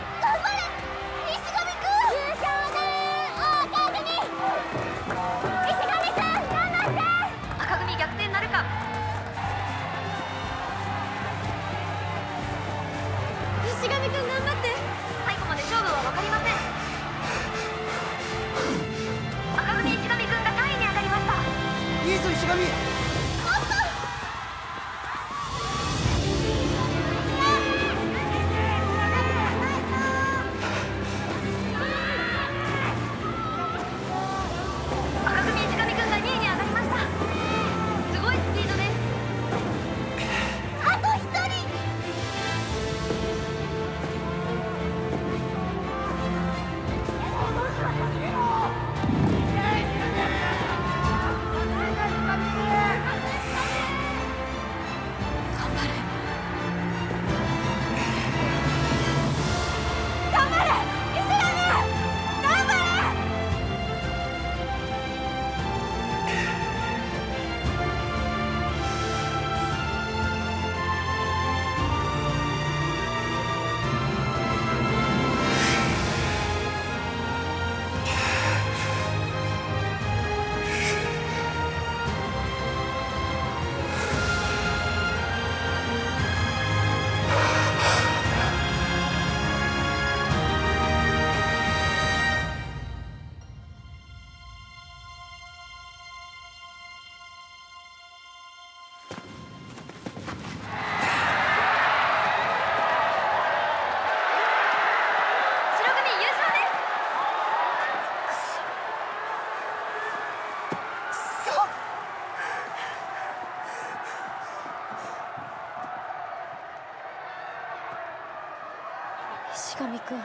S3: 石上くん。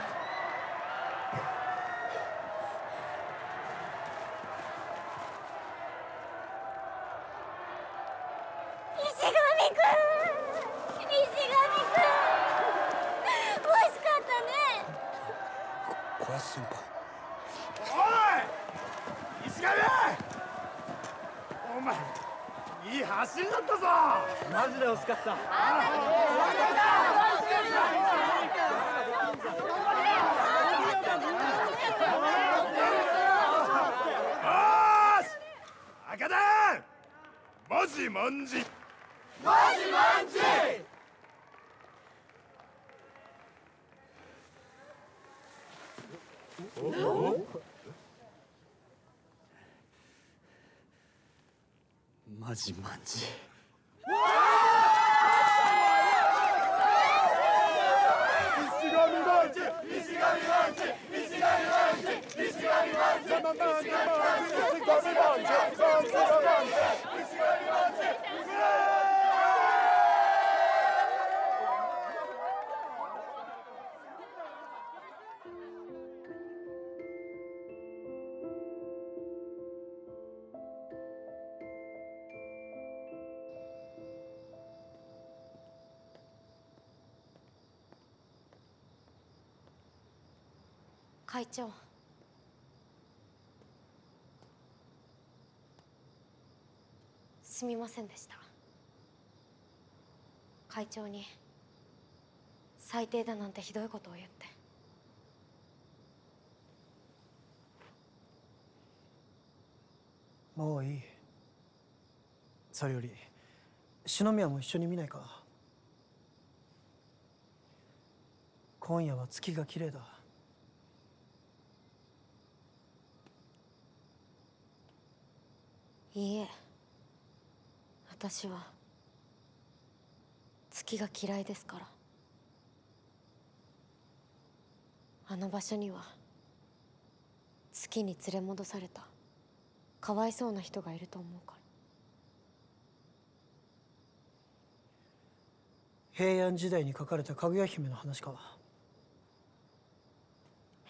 S9: 小安先輩。
S10: おい石上、お前いい走りだったぞ。
S13: マジで惜しかった。
S10: 赤田マジマンジ
S9: マジマジ。
S3: 会長、すみませんでした。会長に最低だなんてひどいことを言って。
S2: もういい。それより篠宮も一緒に見ないか。今夜は月が綺麗だ。
S3: いいえ、私は月が嫌いですから。あの場所には月に連れ戻されたかわいそうな人がいると思うから。
S2: 平安時代に書かれたかぐや姫の話か。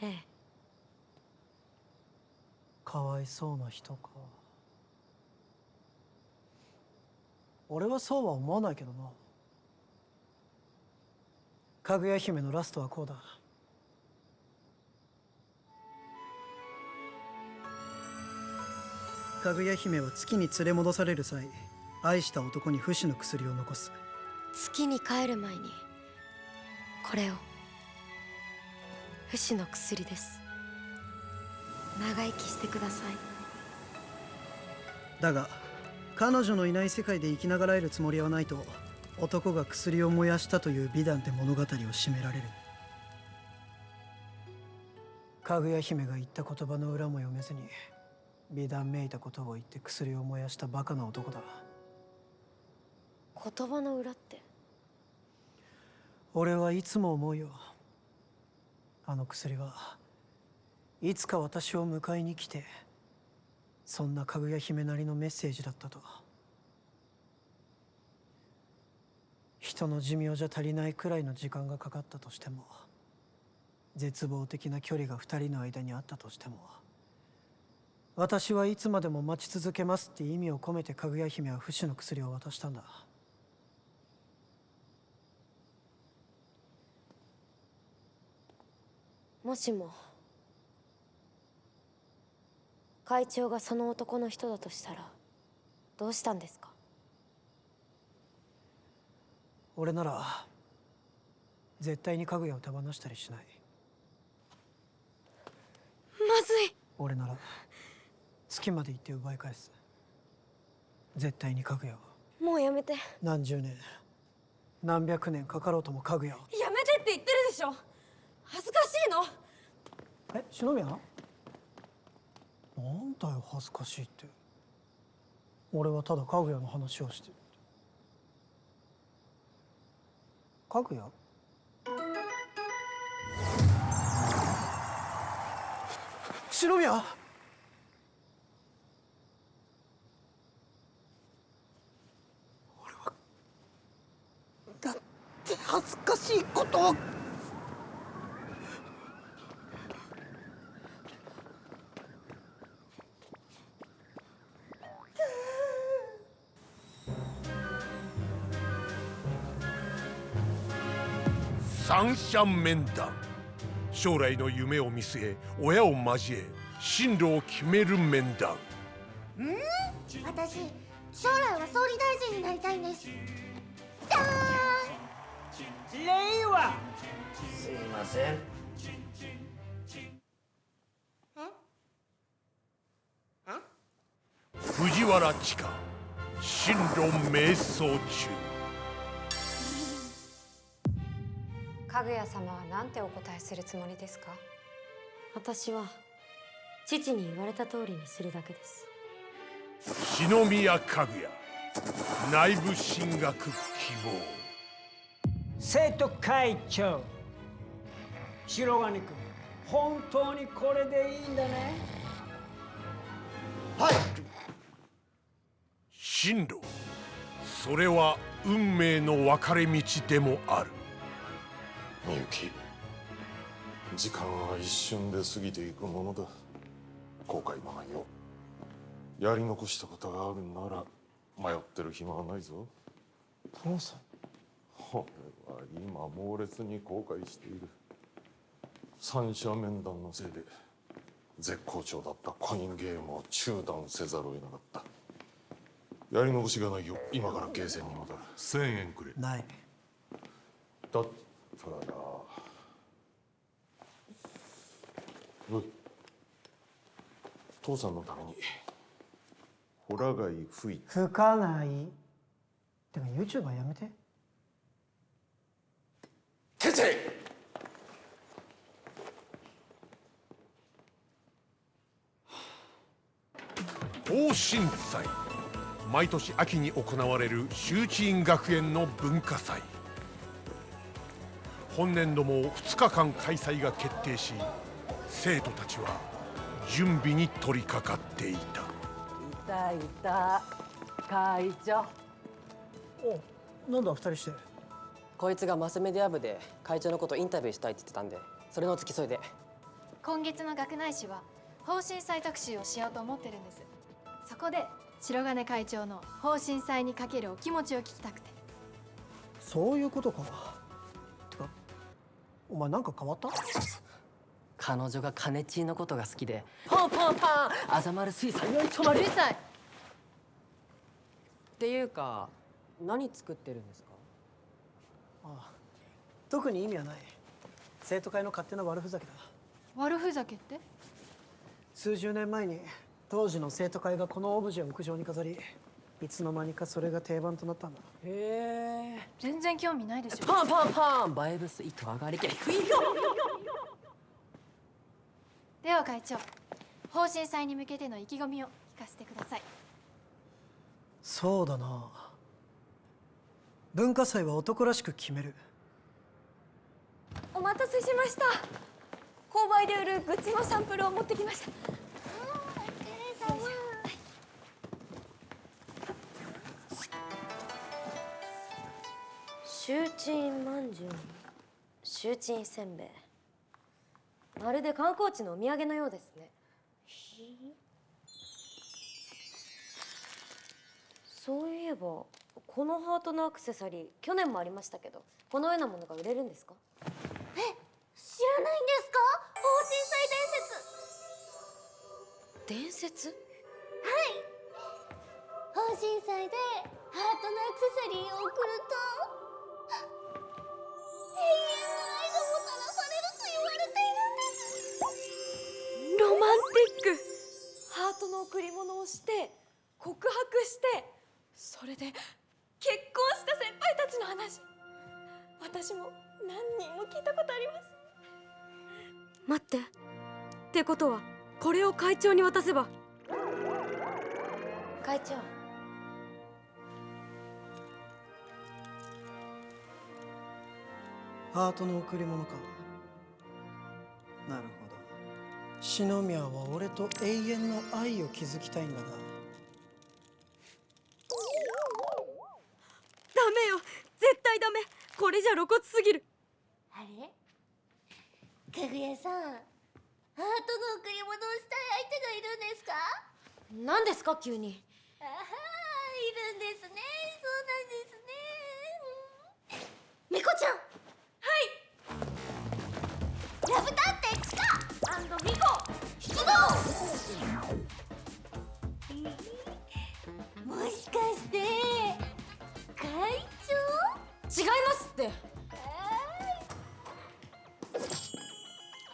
S3: ええ。
S2: かわいそうな人か。俺はそうは思わないけどな。かぐや姫のラストはこうだ。かぐや姫は月に連れ戻される際、愛した男に不死の薬を残す。
S3: 月に帰る前にこれを。不死の薬です。長生きしてください。
S2: だが彼女のいない世界で生きながらえるつもりはないと、男が薬を燃やしたという美談で物語を締められる。かぐや姫が言った言葉の裏も読めずに美談めいたことを言って薬を燃やしたバカな男だ。
S3: 言葉の裏って？
S2: 俺はいつも思うよ。あの薬はいつか私を迎えに来て、そんなかぐや姫なりのメッセージだったと。人の寿命じゃ足りないくらいの時間がかかったとしても、絶望的な距離が二人の間にあったとしても、私はいつまでも待ち続けますって意味を込めてかぐや姫は不死の薬を渡したんだ。
S3: もしも会長がその男の人だとしたらどうしたんですか？
S2: 俺なら絶対にかぐやを手放したりしない。
S3: まずい。
S2: 俺なら月まで行って奪い返す。絶対にかぐやを。
S3: もうやめて。
S2: 何十年何百年かかろうともかぐやを。
S3: やめてって言ってるでしょ。恥ずかしいの。
S2: え、篠宮？なんだよ恥ずかしいって。俺はただかぐやの話をしてる。かぐや？篠宮？俺はなんて恥ずかしいことを。
S1: 三者面談。将来の夢を見据え親を交え進路を決める面談。
S6: 私将来は総理大臣になりたいんです。じゃーん。
S13: 令和。
S5: すいません。
S1: 藤原千佳進路迷走中。
S14: かぐや様は何てお答えするつもりですか？
S3: 私は父に言われた通りにするだけです。
S1: 篠宮かぐや内部進学希望。
S13: 生徒会長白金君、本当にこれでいいんだね？
S8: はい。
S1: 進路、それは運命の分かれ道でもある。
S15: みゆき、時間は一瞬で過ぎていくものだ。後悔もないよ。やり残したことがあるなら迷ってる暇はないぞ。
S8: 父さん。
S15: 俺は今猛烈に後悔している。三者面談のせいで絶好調だったコインゲームを中断せざるを得なかった。やり残しがないよ。今からゲーセンに戻る。1000円くれ。
S8: ない。
S15: だったら父さんのためにホラ貝吹いて。
S8: 吹かない。でも YouTuber やめて。
S15: ケチェイ。
S1: 庚申祭、毎年秋に行われる修知院学園の文化祭。本年度も2日間開催が決定し、生徒たちは準備に取り掛かっていた。
S16: いた会長。
S8: お、なんだ二人して。
S16: こいつがマスメディア部で会長のことインタビューしたいって言ってたんで、それの付き添いで。
S17: 今月の学内誌は方針祭特集をしようと思ってるんです。そこで白金会長の方針祭にかけるお気持ちを聞きたくて。
S8: そういうことか。てかお前なんか変わった？
S16: 彼女がカネチーのことが好きで、パンパンパン、あざまる水産よいちょまり。
S17: うるさい。
S16: っていうか、何作ってるんですか？
S8: ああ、特に意味はない。生徒会の勝手な悪ふざけだ。
S17: 悪ふざけって？
S8: 数十年前に当時の生徒会がこのオブジェを屋上に飾り、いつの間にかそれが定番となったんだ。
S16: へえ。
S17: 全然興味ないでしょ。
S16: パンパンパン、バイブス糸上がりけ。
S17: では会長、方針祭に向けての意気込みを聞かせてください。
S8: そうだな。文化祭は男らしく決める。
S4: お待たせしました。購買で売るグッズのサンプルを持ってきました。
S3: 周知院まんじゅうに周知院せんべい、まるで観光地のお土産のようですね。そういえばこのハートのアクセサリー去年もありましたけど、このようなものが売れるんですか？
S6: 知らないんですか？方針祭伝説。
S3: 伝説？
S6: はい。方針祭でハートのアクセサリーを贈ると永遠の愛がもたらされると言われているんです。
S4: ロマンティック。ハートの贈り物をして告白して、それで結婚した先輩たちの話、私も何人も聞いたことあります。
S3: 待って、ってことはこれを会長に渡せば。会長、
S8: ハートの贈り物か。なるほど。篠宮は俺と永遠の愛を築きたいんだな。
S3: ダメよ、絶対ダメ。これじゃ露骨すぎる。
S6: あれ？かぐやさん、ハートの贈り物をしたい相手がいるんですか？
S3: 何ですか急に。
S6: あはー、いるんですね。そうなんですね。みこちゃん。
S4: はい。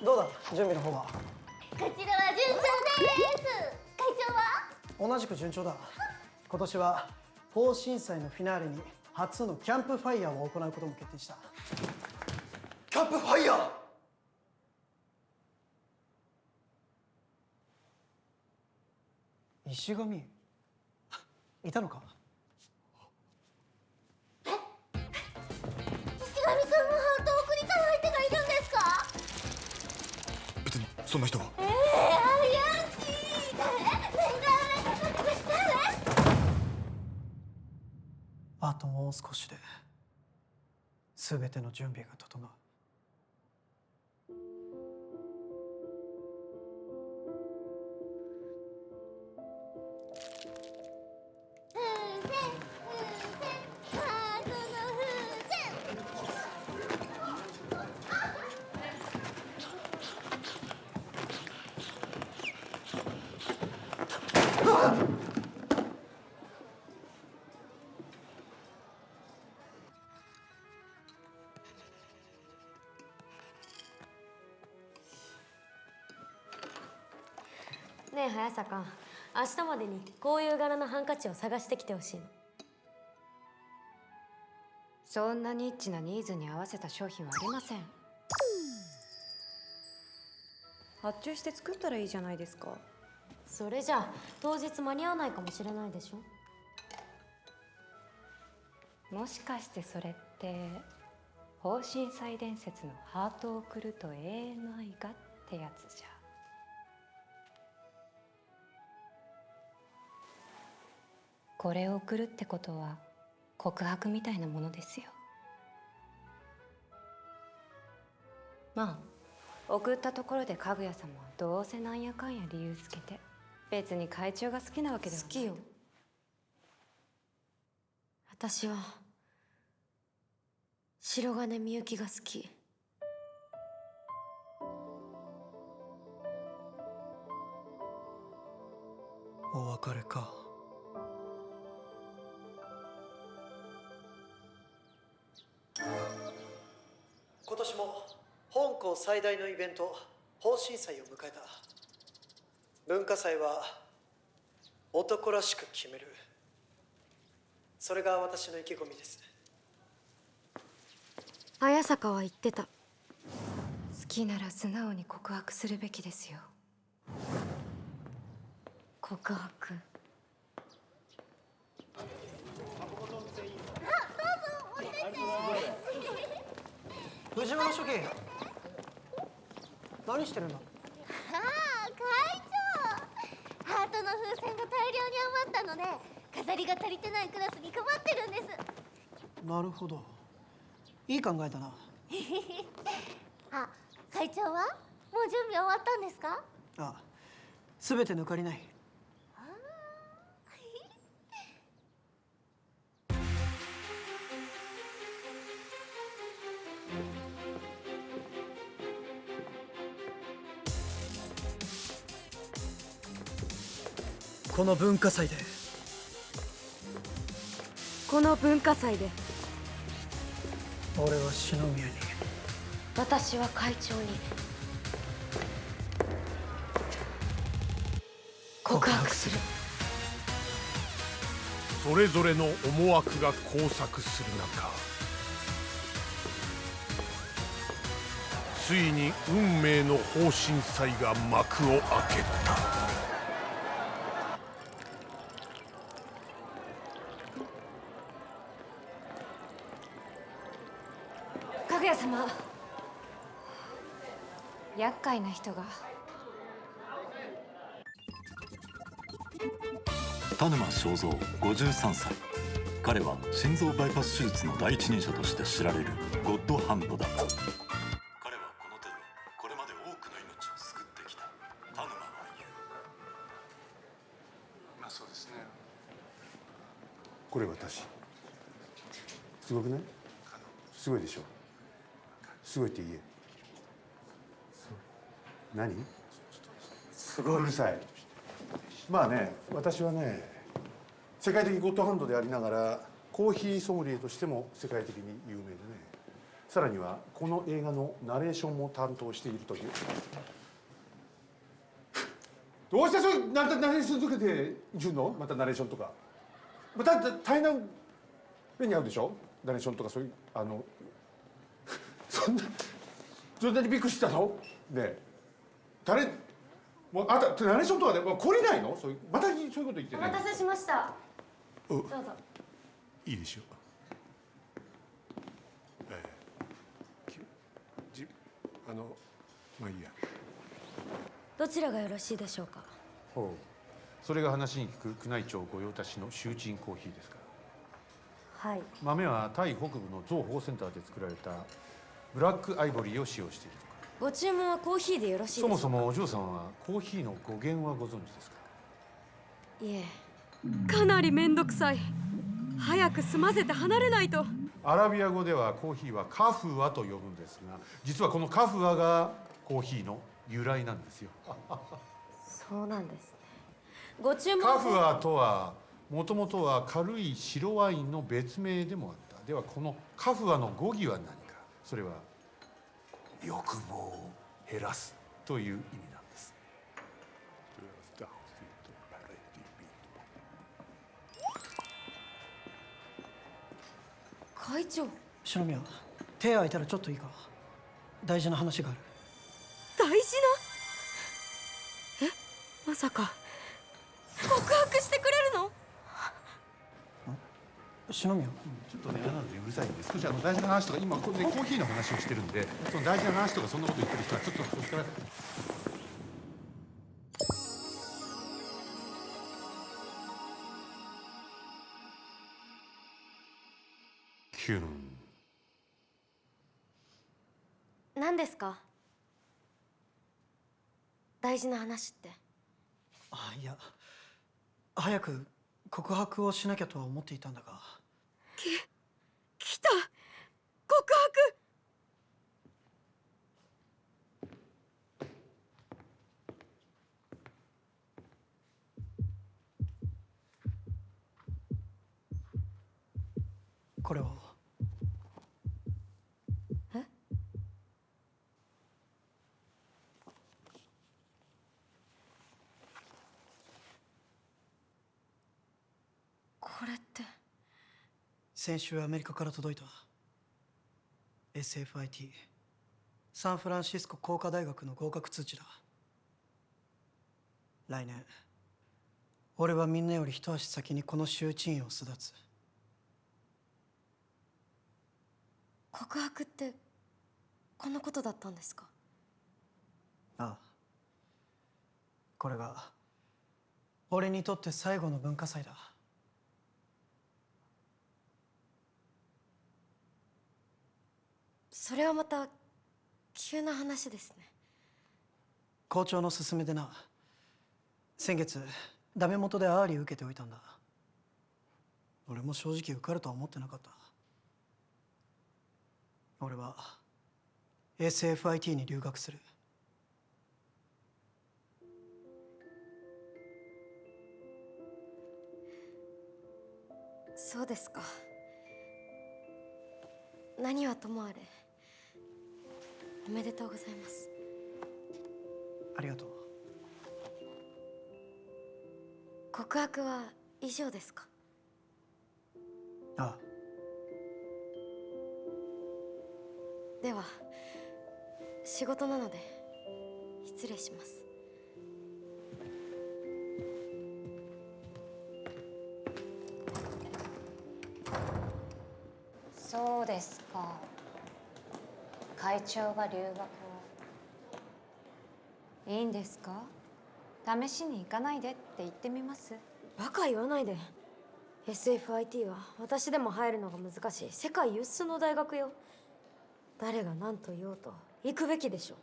S8: どうだ準備の方は。
S6: こちらは順調です。会長は？
S8: 同じく順調だ。今年は方針祭のフィナーレに初のキャンプファイヤーを行うことも決定した。キャンプファイヤー。石神いたのか。
S6: 石神君もハートを送りたい相手がいるんですか？
S9: 別にそんな人は。
S6: 怪しい。
S8: あともう少しで全ての準備が整う。
S3: ねえ早坂、明日までにこういう柄のハンカチを探してきてほしいの。
S14: そんなニッチなニーズに合わせた商品はありません。発注して作ったらいいじゃないですか。
S3: それじゃあ当日間に合わないかもしれないでしょ。
S14: もしかしてそれって方針祭伝説のハートを送ると永遠の愛がってやつじゃ。これを送るってことは告白みたいなものですよ。まあ送ったところでかぐや様はどうせなんやかんや理由つけて別に会長が好きなわけではない。
S3: 好きよ。私は白金みゆきが好き。
S8: お別れか。今年も本校最大のイベント方針祭を迎えた。文化祭は男らしく決める、それが私の意気込みです。
S3: 早坂は言ってた。
S14: 好きなら素直に告白するべきですよ。
S3: 告白。
S8: 藤原書記、何してるんだ。
S6: 会長、ハートの風船が大量に余ったので飾りが足りてないクラスに配ってるんです。
S8: なるほど、いい考えだな。
S6: あ、会長はもう準備終わったんですか？
S8: あ、全て抜かりない。この文化祭で俺は篠宮に、
S3: 私は会長に告白する。
S1: それぞれの思惑が交錯する中、ついに運命の方針祭が幕を開けた。
S14: かぐや様、厄介な人が。
S18: 田沼正蔵53歳。彼は心臓バイパス手術の第一人者として知られるゴッドハンドだ。彼はこの手でこれまで多くの命を救ってきた。田沼は言う。
S10: まあそうですね。
S1: これ私すごくない？すごいでしょ。すごいって言え。何？すごい。うるさい。まあね、私はね、世界的ゴッドハンドでありながらコーヒーソムリエとしても世界的に有名でね、
S10: さらにはこの映画のナレーションも担当しているという。どうしてそういうナレーション続けているの？またナレーションとか。また大変な目に遭うでしょ？ナレーションとかそういうそんなにびっくりしたの？ねえ、もうあんたナレーションとかでもう懲りないの？そういうまたそういうこと言ってね。
S4: お待たせしました。どうぞ。
S1: いいでしょう。まあいいや。
S3: どちらがよろしいでしょうか。
S10: ほう、それが話に聞く宮内庁御用達のシューチンコーヒーですか。
S3: はい。
S10: 豆はタイ北部の象保護センターで作られたブラックアイボリーを使用しているとか。
S3: ご注文はコーヒーでよろしいですか。
S10: そもそもお嬢さんはコーヒーの語源はご存知ですか。
S3: いえ、かなりめんどくさい。早く済ませて離れないと。
S10: アラビア語ではコーヒーはカフアと呼ぶんですが、実はこのカフアがコーヒーの由来なんですよ。
S3: そうなんですね。ご注文
S10: カフアとはもともとは軽い白ワインの別名でもあった。ではこのカフアの語義は何か。それは欲望を減らすという意味なんです。
S3: 会長。
S2: 篠宮、手空いたらちょっといいか。大事な話がある。
S3: 大事な？まさか告白してくれるの？
S2: 篠宮、
S10: ちょっとね、なのでうるさいんで、少し大事な話とか、今ここでコーヒーの話をしてるんで、その大事な話とかそんなこと言ってる人はちょっとそこから。キュン。
S3: 何ですか？大事な話って。
S2: あ、いや、早く告白をしなきゃとは思っていたんだが。
S3: 来た！告白！
S2: これは。
S3: え？これって。
S2: 先週アメリカから届いた SFIT サンフランシスコ工科大学の合格通知だ。来年俺はみんなより一足先にこの州知院を巣立つ。
S3: 告白ってこのことだったんですか？
S2: ああ、これが俺にとって最後の文化祭だ。
S3: それはまた急な話ですね。
S2: 校長の勧めでな。先月ダメ元でアーリー受けておいたんだ。俺も正直受かるとは思ってなかった。俺は SFIT に留学する。
S3: そうですか。何はともあれおめでとうございます。
S2: ありがとう。
S3: 告白は以上ですか？
S2: ああ。
S3: では仕事なので失礼します。
S14: そうですか。会長が留学を。いいんですか？試しに行かないでって言ってみます？
S3: バカ言わないで。 SFIT は私でも入るのが難しい世界有数の大学よ。誰が何と言おうと行くべきでしょ。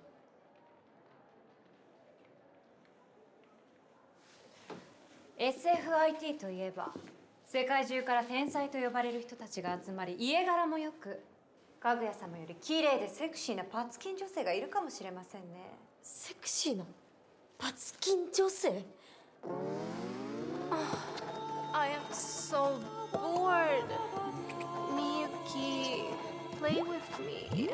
S14: SFIT といえば世界中から天才と呼ばれる人たちが集まり、家柄もよくかぐや様より綺麗でセクシーなパツキン女性がいるかもしれませんね。
S3: セクシーなパツキン女性？
S4: I am so bored. みゆき。
S17: Play with me.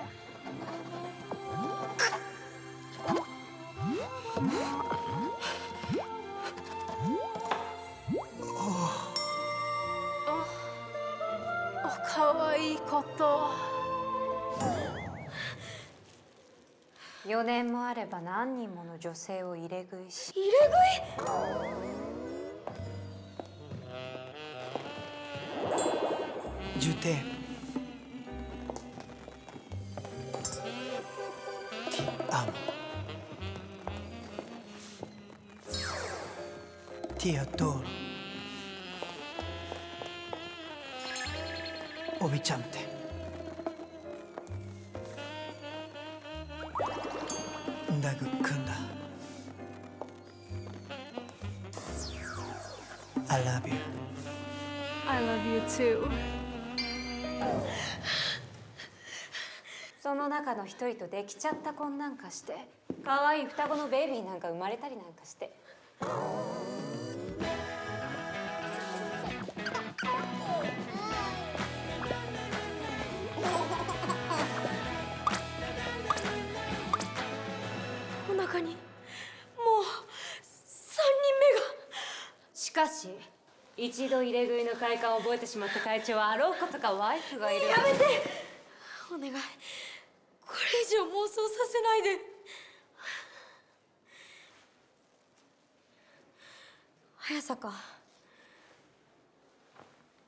S17: Oh, かわいいこと。
S14: 4年もあれば何人もの女性を入れ食いし。
S4: 入れ食い。
S2: ジュテアモティアドーロオビチャンテダグクンダ I love you
S17: I love you too.
S14: その中の一人とできちゃった婚なんかして、可愛い双子のベイビーなんか生まれたりなんかして。
S4: お腹にもう3人目が。
S14: しかし一度入れ食いの快感を覚えてしまった会長はあろうことかワイフがいる。
S4: やめてお願い、これ以上妄想させないで。早坂、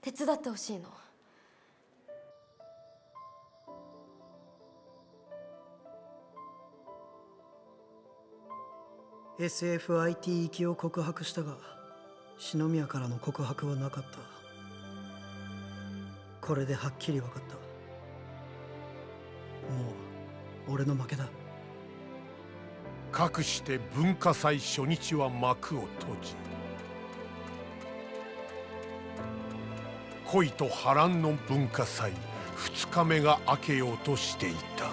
S4: 手伝ってほしいの。
S2: SFIT 行きを告白したが篠宮からの告白はなかった。これではっきり分かった。もう俺の負けだ。
S1: かくして文化祭初日は幕を閉じ、恋と波乱の文化祭2日目が明けようとしていた。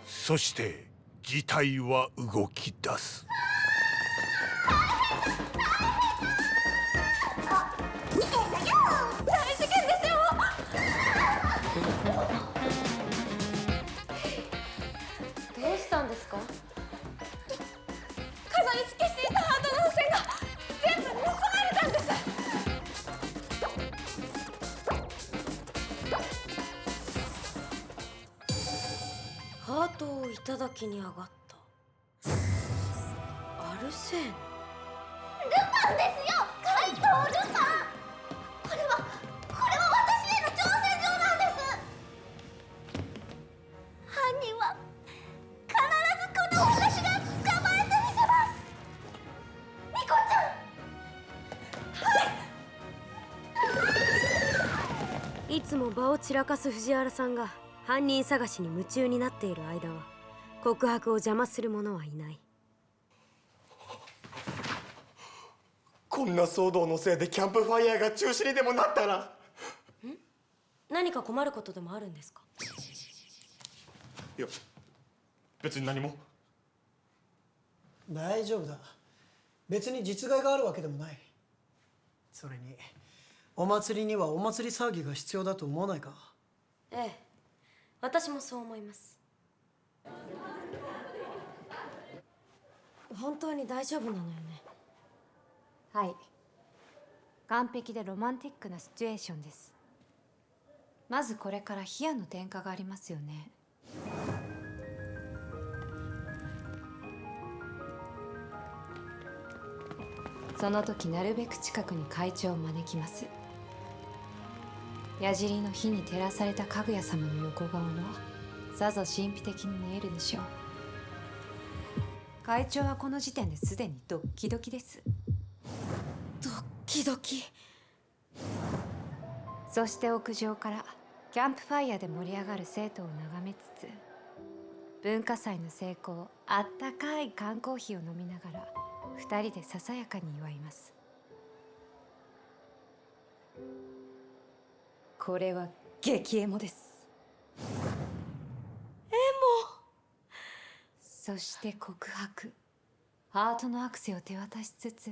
S1: そして事態は動き出す。
S4: 大事件ですよ。
S3: どうしたんですか？
S4: 飾り付けしていたハートの付箋が全部盗まれたんです。
S3: ハートをいただきに上がった。アルセーヌ。
S6: ルパンですよ、怪盗ルパン。これは私への挑戦状なんです。犯人は必ずこの私が捕まえてみせます。ニコちゃん。
S3: いつも場を散らかす藤原さんが犯人探しに夢中になっている間は告白を邪魔する者はいない。
S8: こんな騒動のせいでキャンプファイヤーが中止にでもなったら。
S3: 何か困ることでもあるんですか？
S8: いや別に何も。
S2: 大丈夫だ。別に実害があるわけでもない。それにお祭りにはお祭り騒ぎが必要だと思わないか？
S3: ええ、私もそう思います。本当に大丈夫なのよね？
S14: はい、完璧でロマンティックなシチュエーションです。まずこれから冷やの点火がありますよね。その時なるべく近くに会長を招きます。矢尻の火に照らされたかぐや様の横顔はさぞ神秘的に見えるでしょう。会長はこの時点ですでにドッキドキです。
S3: ドッキドキ。
S14: そして屋上からキャンプファイヤーで盛り上がる生徒を眺めつつ、文化祭の成功、あったかい缶コーヒーを飲みながら2人でささやかに祝います。これは激エモです。
S4: エモ。
S14: そして告白。ハートのアクセを手渡しつつ、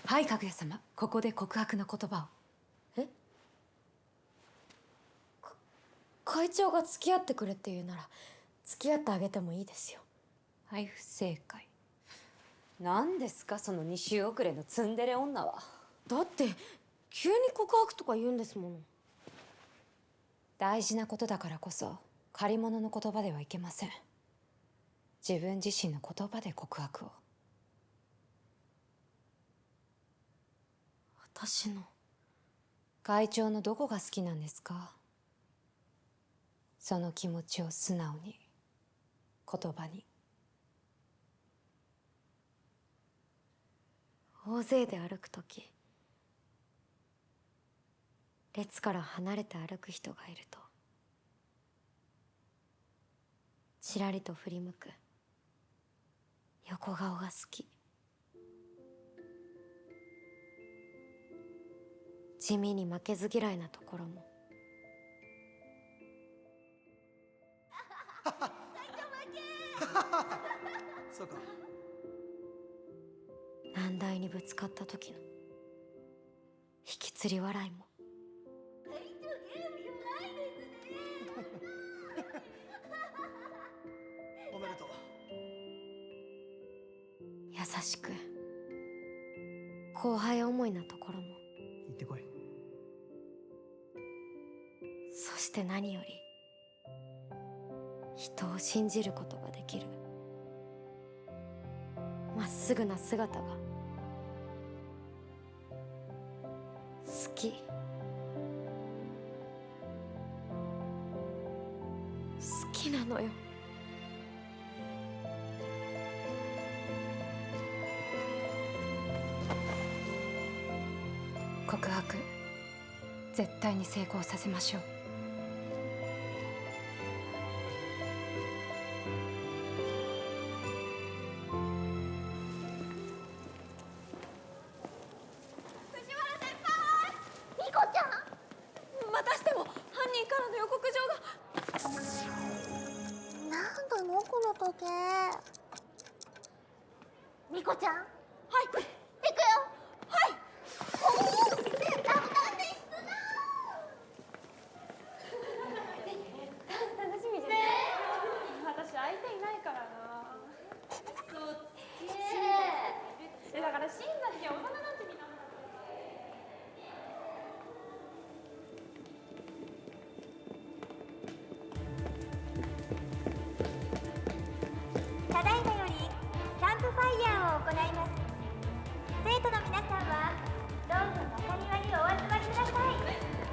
S14: はい、かぐや様、ここで告白の言葉を。
S3: 会長が付き合ってくれって言うなら付き合ってあげてもいいですよ。
S14: はい、不正解。何ですかその2週遅れのツンデレ女は。
S3: だって急に告白とか言うんですもの。
S14: 大事なことだからこそ借り物の言葉ではいけません。自分自身の言葉で告白を。
S3: 私の
S14: 会長のどこが好きなんですか？その気持ちを素直に言葉に。
S3: 大勢で歩くとき、列から離れて歩く人がいるとちらりと振り向く横顔が好き。地味に負けず嫌いなところも。
S2: そうか。
S3: 難題にぶつかった時の引きつり笑いも。
S2: おめでとう。
S3: 優しく後輩思いなところも。
S2: 行ってこい。
S3: そして何より人を信じることができるまっすぐな姿が好き。好きなのよ。
S14: 告白絶対に成功させましょう。
S6: ミコちゃん、
S4: またしても犯人からの予告状が。
S6: なんなのこの時計。ミコちゃん、はい、行くよ。はい。おお、ラブダンス室だ。
S4: 楽しみじゃない？私相手いないからな。そっち。だから新崎は幼なじみなんだ。
S6: ただいまよりキャンプファイヤーを行います。生徒の皆さんはどうぞ中庭にお集まりください。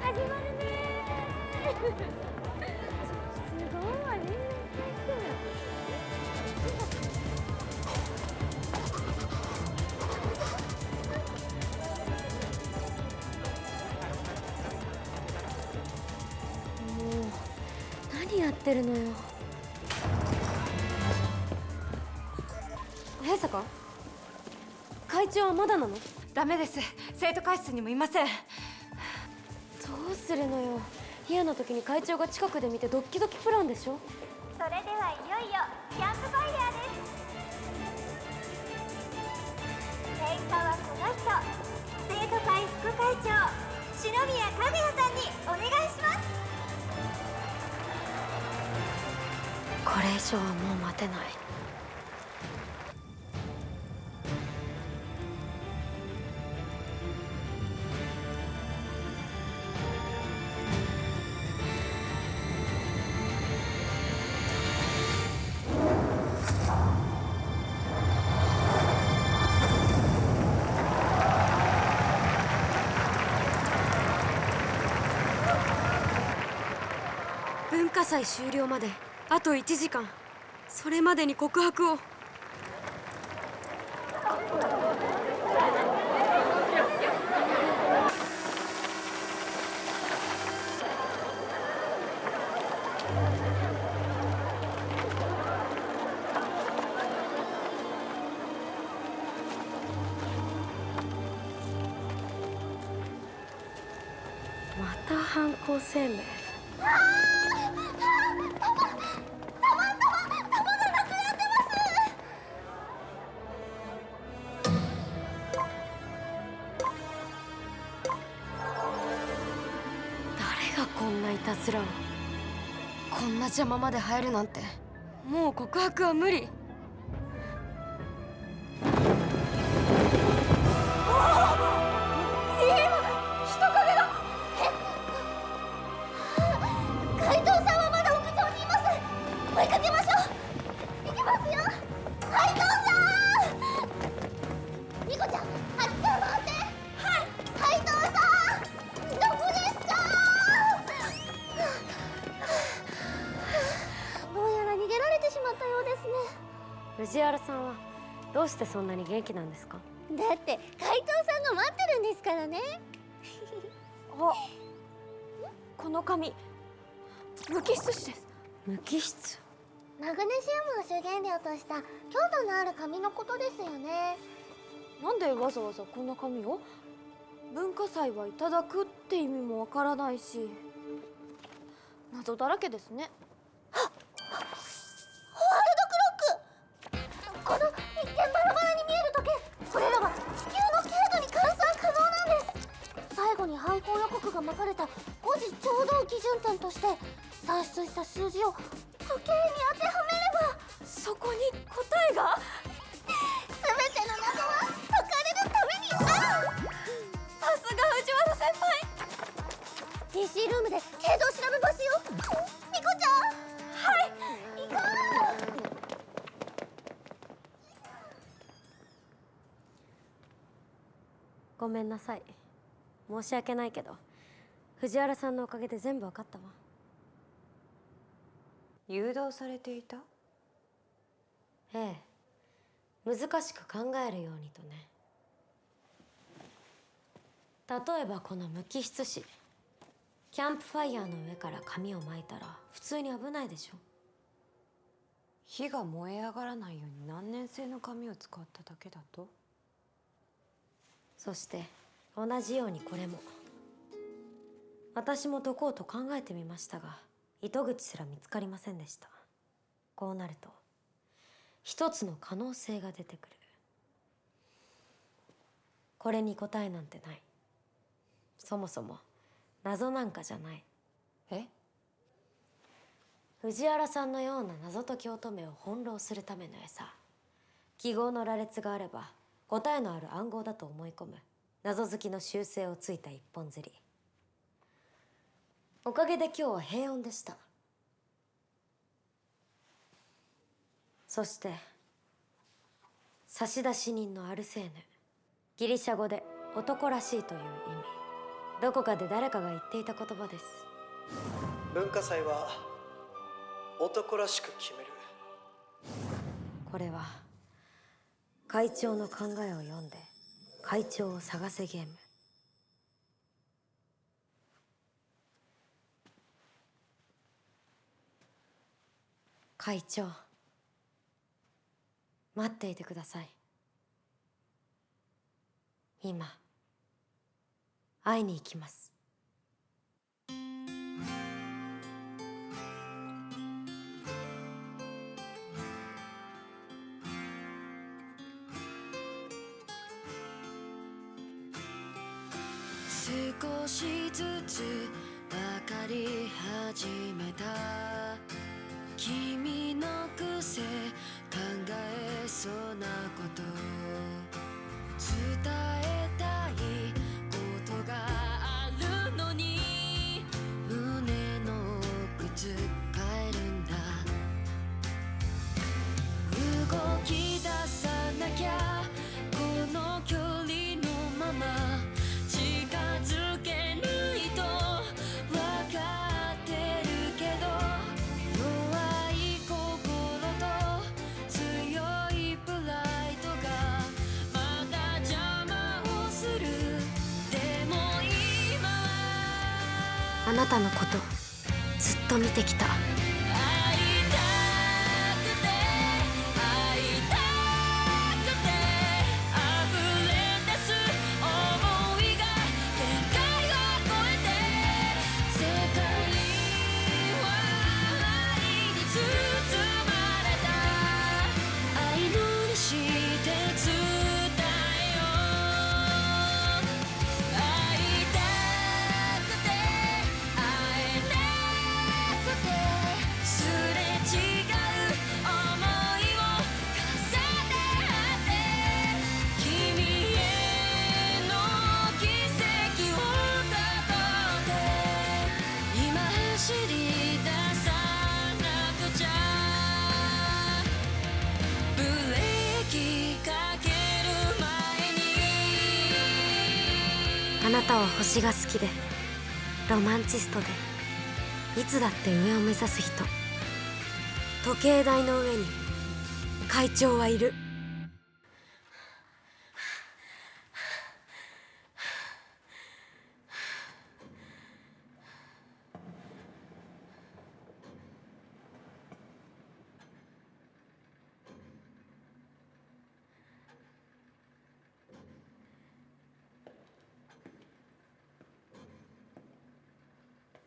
S6: 始まるねすごい、みんな入ってる。
S3: もう何やってるのよ。早坂会長はまだなの？
S14: ダメです。生徒会室にもいません。
S3: どうするのよ。嫌な時に会長が近くで見てドッキドキプランでしょ。
S6: それではいよいよキャンプファイヤーです。結果はこの人、生徒会副会長篠宮かぐやさんにお願いします。
S3: これ以上はもう待てない。文化祭終了まであと1時間。それまでに告白を。また犯行声明。誰がこんないたずらを。こんな邪魔まで入るなんてもう告白は無理。
S6: 怪盗さんはまだ屋上にいます。追いかけましょう。行きますよ。怪盗さん、ニコちゃん、あっちから回って。はい。怪盗さん、どこですか？どうやら逃げられてしまったようですね。
S3: 藤原さんはどうしてそんなに元気なんですか？
S6: だって怪盗さんが待ってるんですからね。
S4: あ、この紙無機質紙です。
S3: 無機質？
S6: マグネシウムを主原料とした強度のある紙のことですよね。
S4: なんでわざわざこんな紙を？文化祭はいただくって意味もわからないし、謎だらけですね。
S6: ホワールドクロック。この一見バラバラに見える時計、これらは地球の経度に換算可能なんです。最後に犯行予告がまかれた5時ちょうどを基準点として算出した数字を時計に当てはめれば、
S4: そこに答えが。
S6: 全ての謎は解かれるためにある。
S4: さすが藤原先輩。
S6: TC ルームで経度を調べますよ。ニコちゃん。はい、行こう。
S3: ごめんなさい。申し訳ないけど藤原さんのおかげで全部わかったわ。
S14: 誘導されていた？
S3: ええ、難しく考えるようにとね。例えばこの無機質紙、キャンプファイヤーの上から紙を巻いたら普通に危ないでしょ。
S14: 火が燃え上がらないように何年製の紙を使っただけだと？
S3: そして同じようにこれも。私も解こうと考えてみましたが糸口すら見つかりませんでした。こうなると一つの可能性が出てくる。これに答えなんてない。そもそも謎なんかじゃない。
S14: え？
S3: 藤原さんのような謎解き乙女を翻弄するための餌。記号の羅列があれば答えのある暗号だと思い込む謎好きの習性をついた一本釣り。おかげで今日は平穏でした。そして差出人のアルセーヌ、ギリシャ語で男らしいという意味。どこかで誰かが言っていた言葉です。
S2: 文化祭は男らしく決める。
S3: これは会長の考えを読んで会長を探せゲーム。会長、待っていてください。今会いに行きます。
S19: 少しずつ分かり始めた君の癖、考えそうなこと伝えたいことがあるのに胸の奥つかえるんだ。動き出さなきゃこの距離のまま近づけないと分かってるけど、弱い心と強いプライドがまだ邪魔をする。でも今は
S3: あなたのことずっと見てきた。あなたは星が好きでロマンチストでいつだって上を目指す人。時計台の上に会長はいる。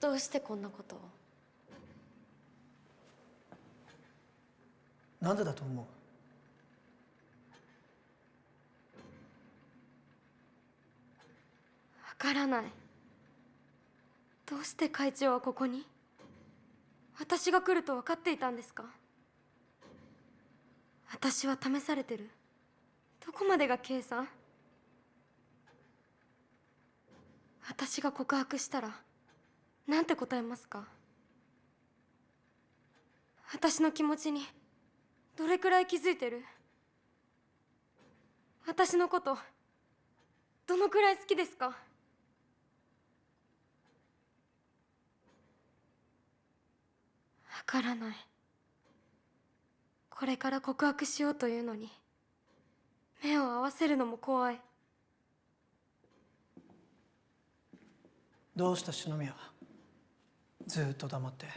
S3: どうしてこんなことを？
S8: なんでだと思う？
S3: わからない。どうして会長はここに？私が来ると分かっていたんですか？私は試されてる。どこまでが計算？私が告白したらなんて答えますか？私の気持ちにどれくらい気づいてる？私のことどのくらい好きですか？わからない。これから告白しようというのに目を合わせるのも怖い。
S8: どうした篠宮？ずーっと黙って。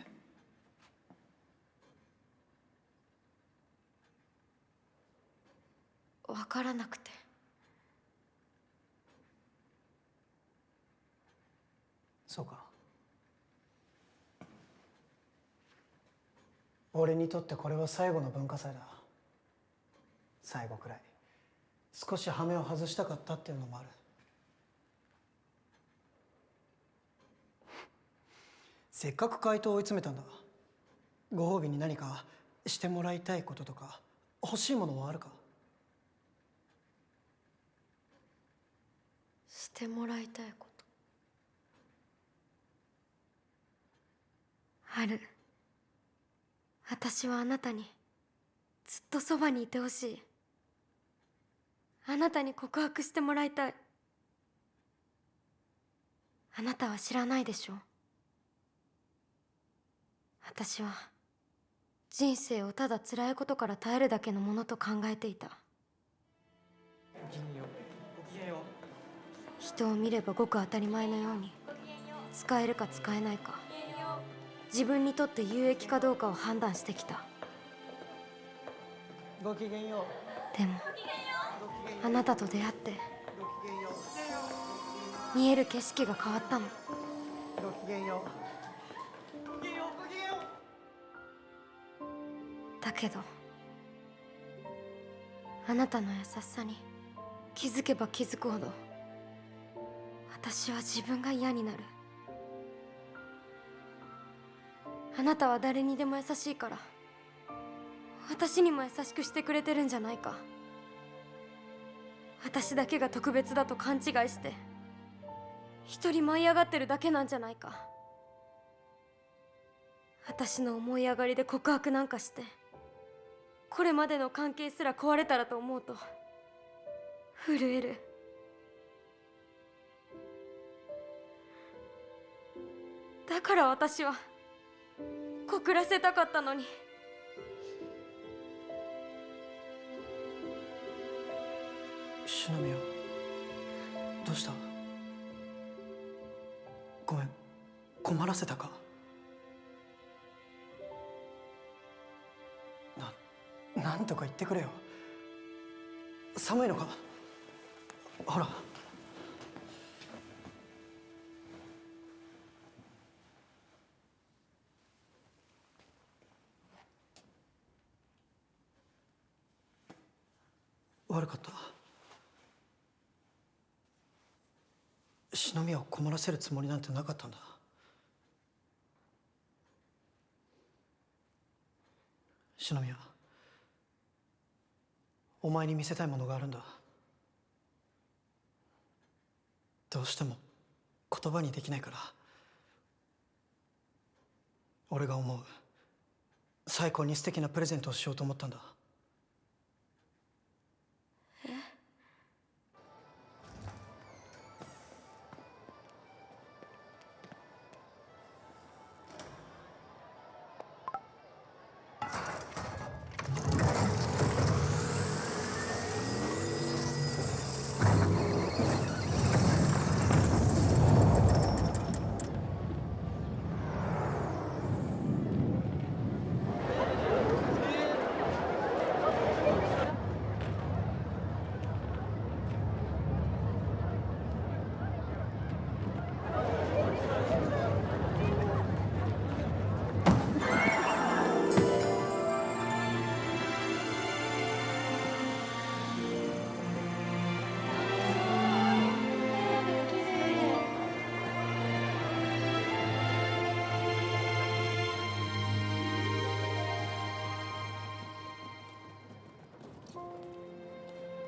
S3: わからなくて。
S8: そうか。俺にとってこれは最後の文化祭だ。最後くらい少し羽目を外したかったっていうのもある。せっかく怪盗を追い詰めたんだ。ご褒美に何かしてもらいたいこととか欲しいものはあるか？
S3: してもらいたいこと。ある。私はあなたにずっとそばにいてほしい。あなたに告白してもらいたい。あなたは知らないでしょ。私は人生をただ辛いことから耐えるだけのものと考えていた。
S13: ごきげんよう。ごきげんよう。
S3: 人を見ればごく当たり前のように使えるか使えないか、自分にとって有益かどうかを判断してきた。
S8: ごきげんよ
S3: う。でもあなたと出会って見える景色が変わったの。
S8: ごきげんよう。
S3: だけどあなたの優しさに気づけば気づくほど私は自分が嫌になる。あなたは誰にでも優しいから私にも優しくしてくれてるんじゃないか。私だけが特別だと勘違いして一人舞い上がってるだけなんじゃないか。私の思い上がりで告白なんかしてこれまでの関係すら壊れたらと思うと震える。だから私は告らせたかったのに。
S8: 篠宮、どうした？ごめん、困らせたか？なんとか言ってくれよ。寒いのか？ほら。悪かった。篠宮を困らせるつもりなんてなかったんだ。篠宮、お前に見せたいものがあるんだ。どうしても言葉にできないから、俺が思う最高に素敵なプレゼントをしようと思ったんだ。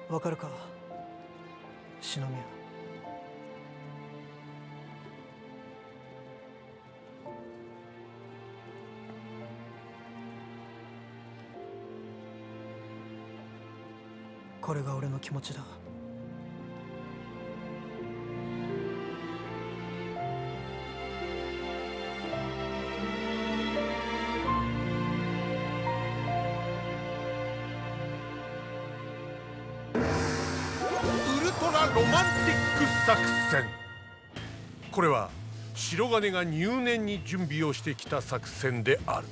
S8: わかるか、篠宮。これが俺の気持ちだ。
S1: ウルトラロマンティック作戦。これは白金が入念に準備をしてきた作戦である。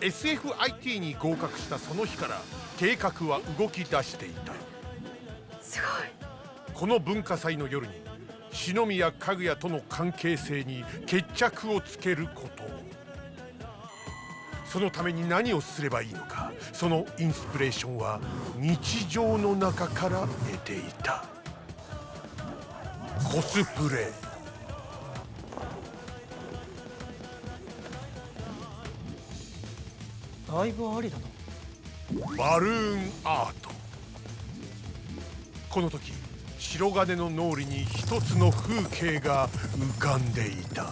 S1: SFIT に合格したその日から計画は動き出していた。
S3: すごい。
S1: この文化祭の夜に篠宮かぐやとの関係性に決着をつけることを。そのために何をすればいいのか、そのインスピレーションは日常の中から得ていた。コスプレ、
S8: だいぶありだな。
S1: バルーンアート。この時白金の脳裏に一つの風景が浮かんでいた。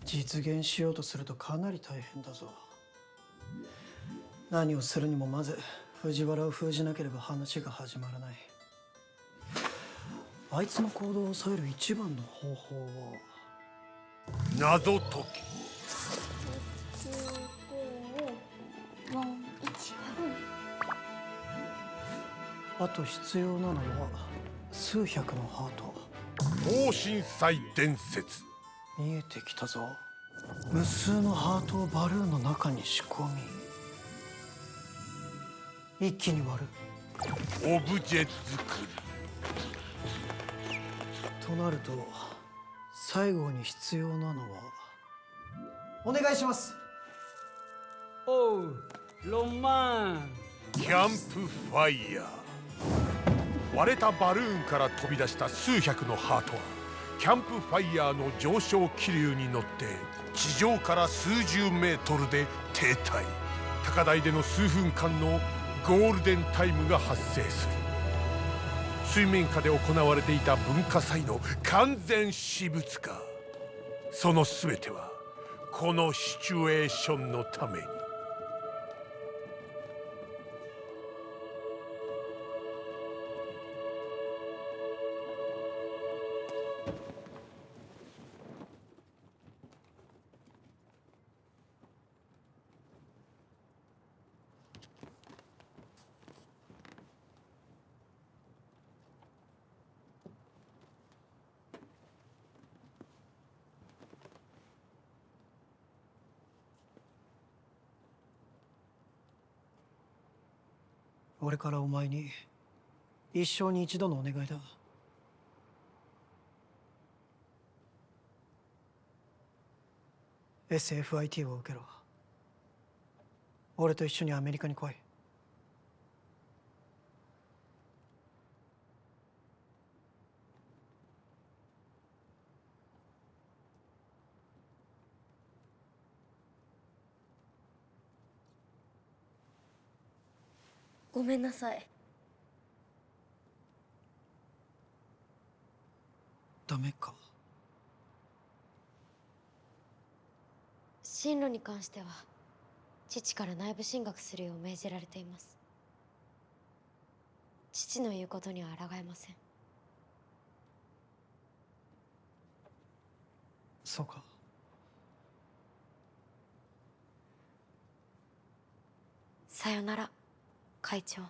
S8: 実現しようとするとかなり大変だぞ。何をするにもまず藤原を封じなければ話が始まらない。あいつの行動を抑える一番の方法は
S1: 謎解き。
S8: あと必要なのは数百のハート。
S1: 等身祭伝説。
S8: 見えてきたぞ。無数のハートをバルーンの中に仕込み、一気に割る。
S1: オブジェ作り。
S8: となると最後に必要なのは、お願いします。
S12: おう、ロマン。
S1: キャンプファイヤー。割れたバルーンから飛び出した数百のハートはキャンプファイヤーの上昇気流に乗って地上から数十メートルで停滞。高台での数分間のゴールデンタイムが発生する。水面下で行われていた文化祭の完全私物化。その全てはこのシチュエーションのために。
S8: 俺からお前に一生に一度のお願いだ。SFIT を受けろ。俺と一緒にアメリカに来い。
S3: ごめんなさい。
S8: ダメか。
S3: 進路に関しては父から内部進学するよう命じられています。父の言うことには抗えません。
S8: そうか。
S3: さよなら会長。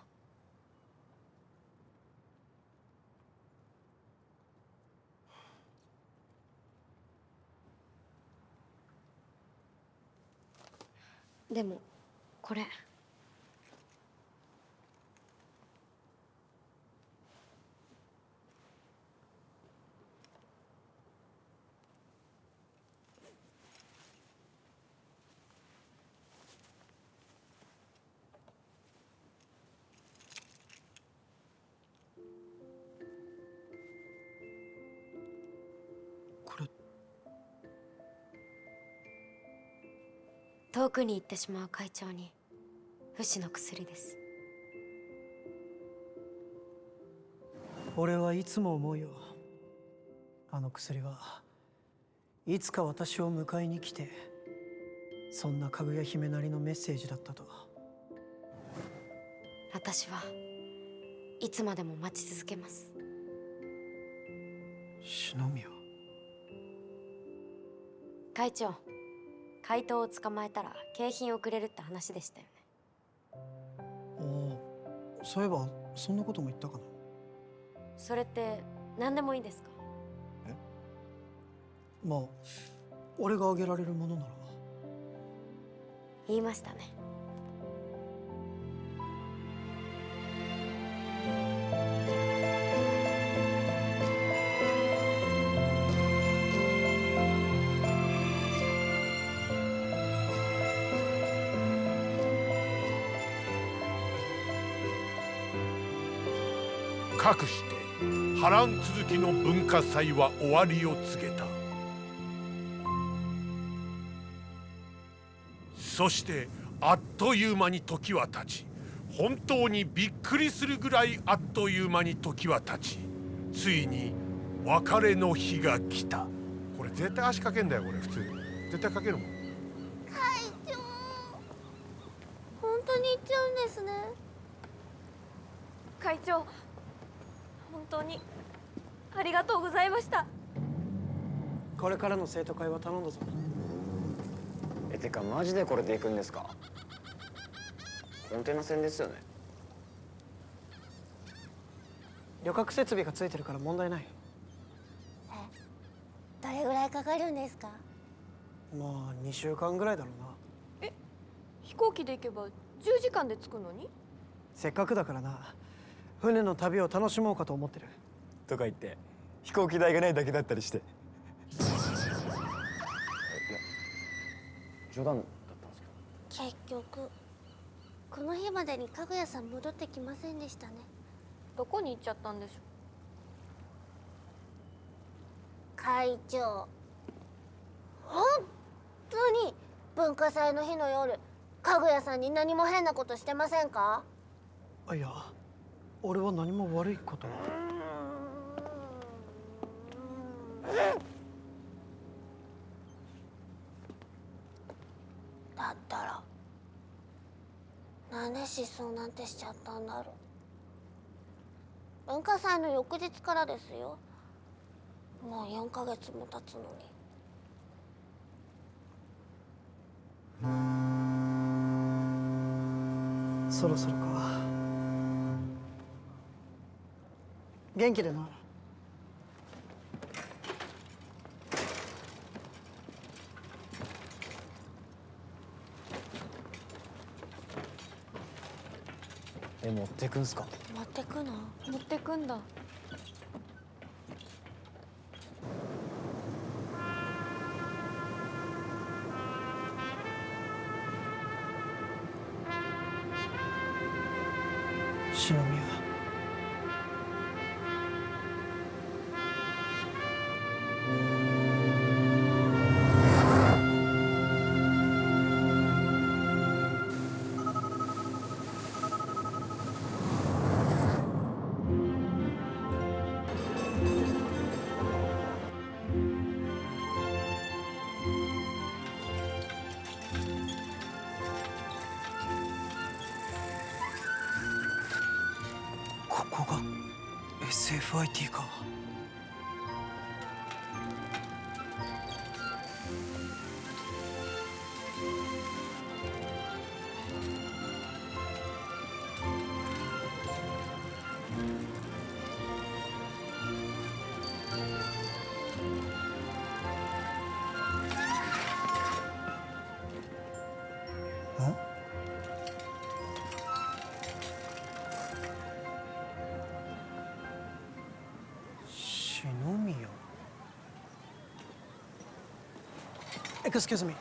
S3: でもこれ遠くに行ってしまう会長に不死の薬です。
S8: 俺はいつも思うよ。あの薬はいつか私を迎えに来て、そんなかぐや姫なりのメッセージだったと。
S3: 私はいつまでも待ち続けます。
S8: 篠宮。
S3: 会長、怪盗を捕まえたら景品をくれるって話でしたよね。
S8: ああ、そういえばそんなことも言ったかな。
S3: それって何でもいいですか？
S8: まあ俺があげられるものなら。
S3: 言いましたね。
S1: かくして波乱続きの文化祭は終わりを告げた。そしてあっという間に時は経ち、本当にびっくりするぐらいあっという間に時は経ち、ついに別れの日が来た。これ絶対足かけんだよ。これ普通絶対かけるもん。
S6: 会長、本当に行っちゃうんですね。
S4: 会長、本当にありがとうございました。
S8: これからの生徒会は頼んだぞ。
S5: てかマジでこれで行くんですか？コンテナ船ですよね。
S8: 旅客設備がついてるから問題ない。
S6: どれぐらいかかるんですか？
S8: まあ2週間ぐらいだろうな。
S4: 飛行機で行けば10時間で着くのに？
S8: せっかくだからな、船の旅を楽しもうかと思ってる。
S13: とか言って飛行機代がないだけだったりして。
S5: 冗談だったんです
S6: 結局この日までにかぐやさん戻ってきませんでしたね。
S4: どこに行っちゃったんでしょう。
S6: 会長、本当に文化祭の日の夜、かぐやさんに何も変なことしてませんか？
S8: いや、俺は何も悪いことは。
S6: だったらなんで失踪なんてしちゃったんだろう。文化祭の翌日からですよ。もう4ヶ月も経つのに。
S8: そろそろか。元気でな。
S13: 持ってくんすか？
S4: 持ってくの？持ってくんだ。
S8: 篠宮。ここが SFIT か。篠宮。Excuse me.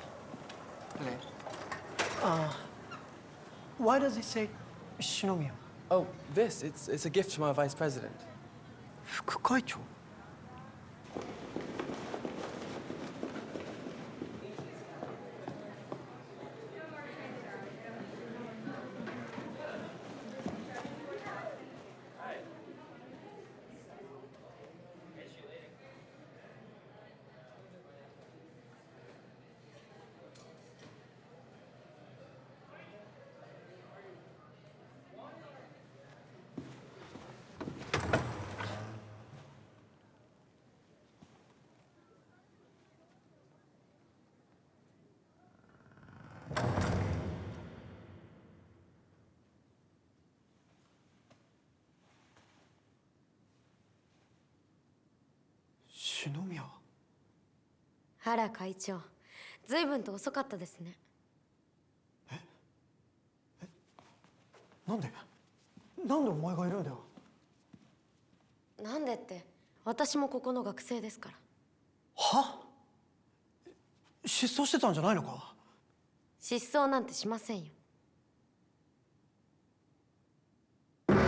S8: Why does it say Shinomiya?
S20: Oh, this. It's a gift from our vice president.
S8: 副会長。
S2: 篠宮は。
S3: 原会長、随分と遅かったですね。
S2: なんでお前がいるんだよ。
S3: なんでって、私もここの学生ですから。
S2: は？失踪してたんじゃないのか？
S3: 失踪なんてしませんよ。
S1: ウル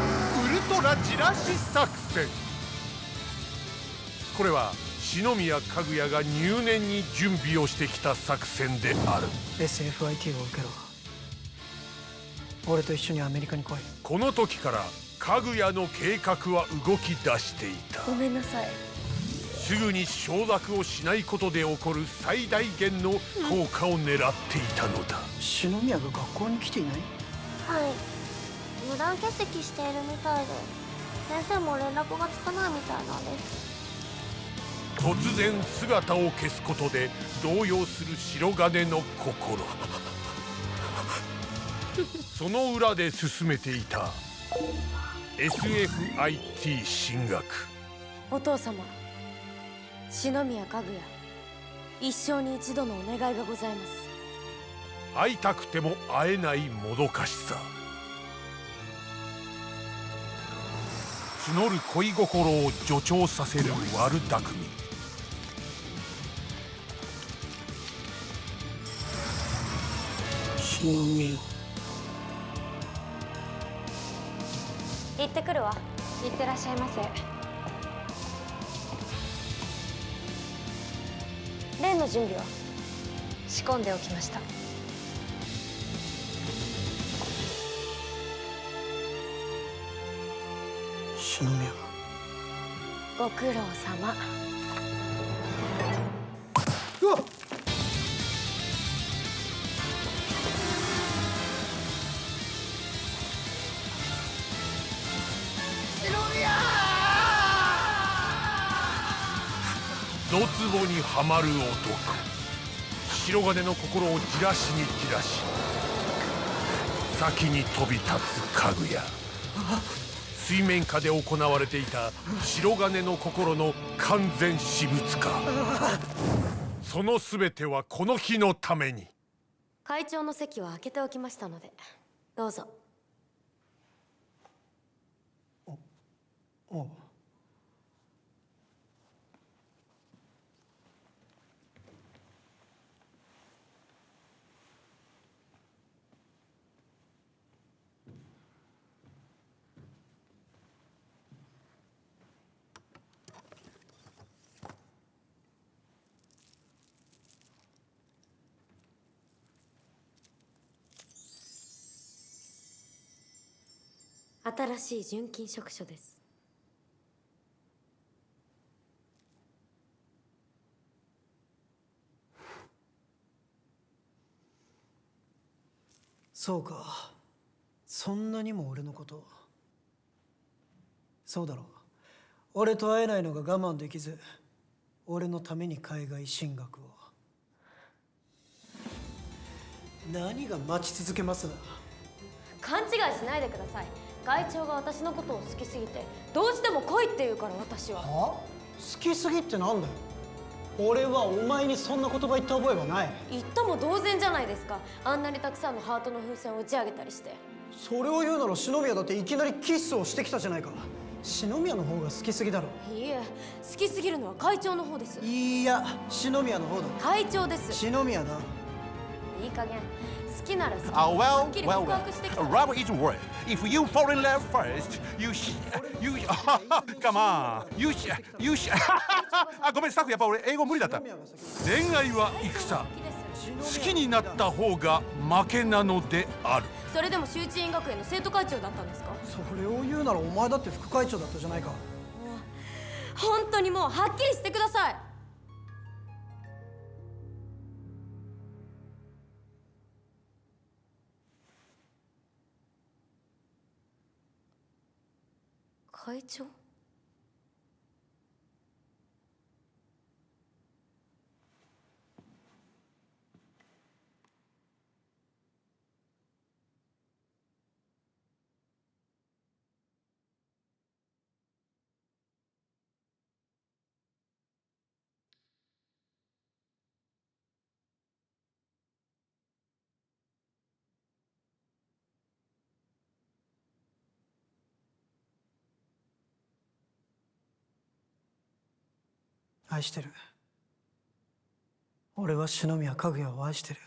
S1: トラじらし作戦。これは篠宮かぐやが入念に準備をしてきた作戦である。
S2: SFIT を受けろ。俺と一緒にアメリカに来い。
S1: この時からかぐやの計画は動き出していた。
S3: ごめんなさい。
S1: すぐに承諾をしないことで起こる最大限の効果を狙っていたのだ。
S2: 篠宮が学校に来ていない？
S6: はい、無断欠席しているみたいで、先生も連絡がつかないみたいなんです。
S1: 突然姿を消すことで動揺する白金の心。その裏で進めていた SFIT 進学。
S3: お父様、篠宮かぐや、一生に一度のお願いがございます。
S1: 会いたくても会えないもどかしさ、募る恋心を助長させる悪巧み。
S2: 篠宮。
S3: 行ってくるわ。
S14: いってらっしゃいませ。
S3: 例の準備は？
S14: 仕込んでおきました。
S2: 篠宮。
S3: ご苦労様。
S2: うわっ！
S1: ドツボにはまる男。白金の心をじらしにじらし、先に飛び立つかぐや。水面下で行われていた白金の心の完全私物化。その全てはこの日のために。
S3: 会長の席は空けておきましたので、どうぞ。
S2: おう。
S3: 新しい純金職書です。
S2: そうか、そんなにも俺のこと。そうだろう。俺と会えないのが我慢できず、俺のために海外進学を。何が待ち続けますだ。
S3: 勘違いしないでください。会長が私のことを好きすぎて、どうしても来いって言うから私は。
S2: は？好きすぎってなんだよ。俺はお前にそんな言葉言った覚えはない。
S3: 言ったも同然じゃないですか。あんなにたくさんのハートの風船を打ち上げたりして。
S2: それを言うなら篠宮だっていきなりキスをしてきたじゃないか。篠宮の方が好きすぎだろ。
S3: いいえ、好きすぎるのは会長の方です。
S2: いや、篠宮の方だ。
S3: 会長です。
S2: 篠宮だ。
S3: いい加減、好きなら好き。
S21: Well,
S3: はっきり
S21: well,
S3: 告白してきた。
S21: rubber isn't worth. If you fall in love first, come on. You あ、ごめん、スタッフやっぱ俺英語無理だった。
S1: 恋愛は戦。好きになった方が負けなのである。
S3: それでも修知院学園の生徒会長だったんですか？
S2: それを言うならお前だって副会長だったじゃないか。
S3: 本当にもうはっきりしてください。会長？
S2: 愛してる。俺は篠宮かぐやを愛してる。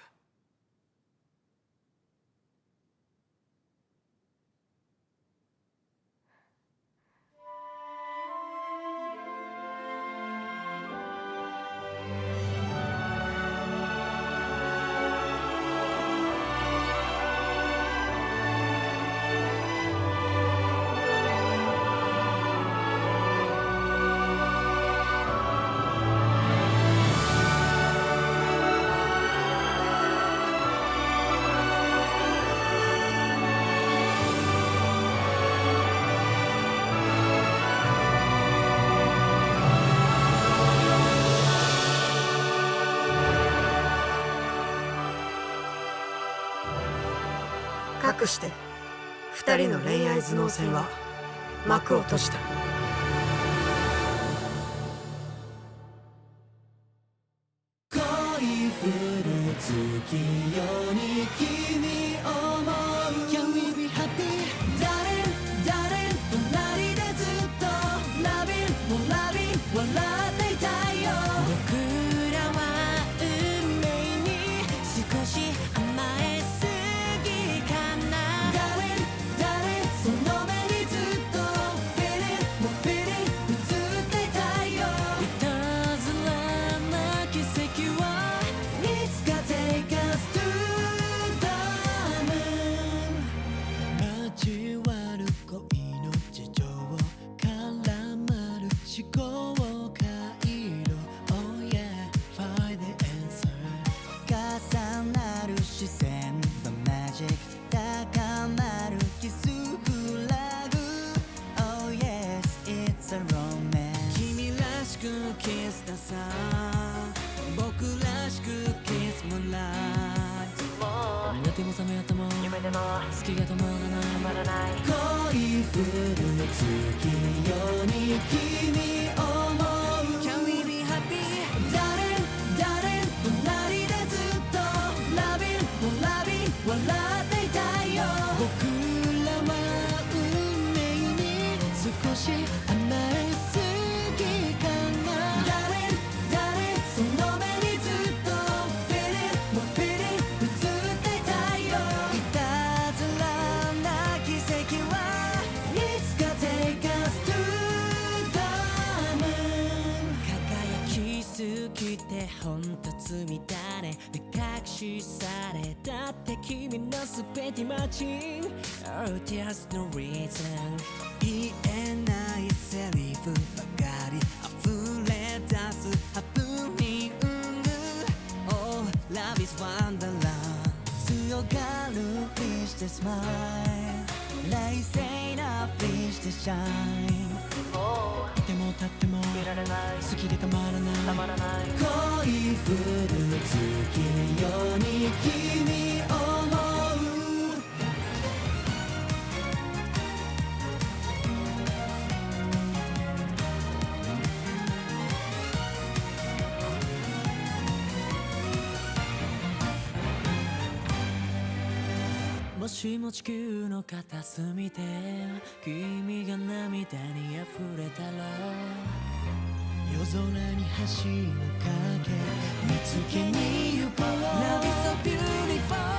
S2: かくして二人の恋愛頭脳戦は幕を閉じた。
S19: 恋降る月夜に君を思う Can we be happy? Darling, darling 隣でずっと Loving, more loving 笑っていたいよ僕らは運命に少し甘えすぎかな Darling, darling その目にずっと Feeling, more feeling 映っていたいよいたずらな奇跡はいつか Take us to the moon 交わる恋の事情絡まる思考回路 Oh yeah, find the answer 重なる視線のマジック高まるキスフラグ Oh yes, it's a romance 君らしくキスださ僕らしくキスもらう寝ても覚めても夢でも好きが止まらない恋降る月夜に君を思う Can we be happy? Darling, darling 隣でずっと Loving, more loving 笑っていたいよ僕らは運命に少し甘えすぎかな Darling, darling その目にずっと Feeling, more feeling 映っていたいよいたずらな奇跡はいつか Take us to the moon 輝きすぎてほんと罪だね目隠しされたって君の全てマッチング Oh there's no reason 言えないセリフばかり溢れ出すハプニング Oh love is wonderland 強がるフィッシュでスマイル冷静なフィッシュでシャインいても立っても好きでたまらない恋降る月夜に君を思うもしも地球の片隅で君が涙に溢れたら夜空に橋を架け見つけに行こう Love is so beautiful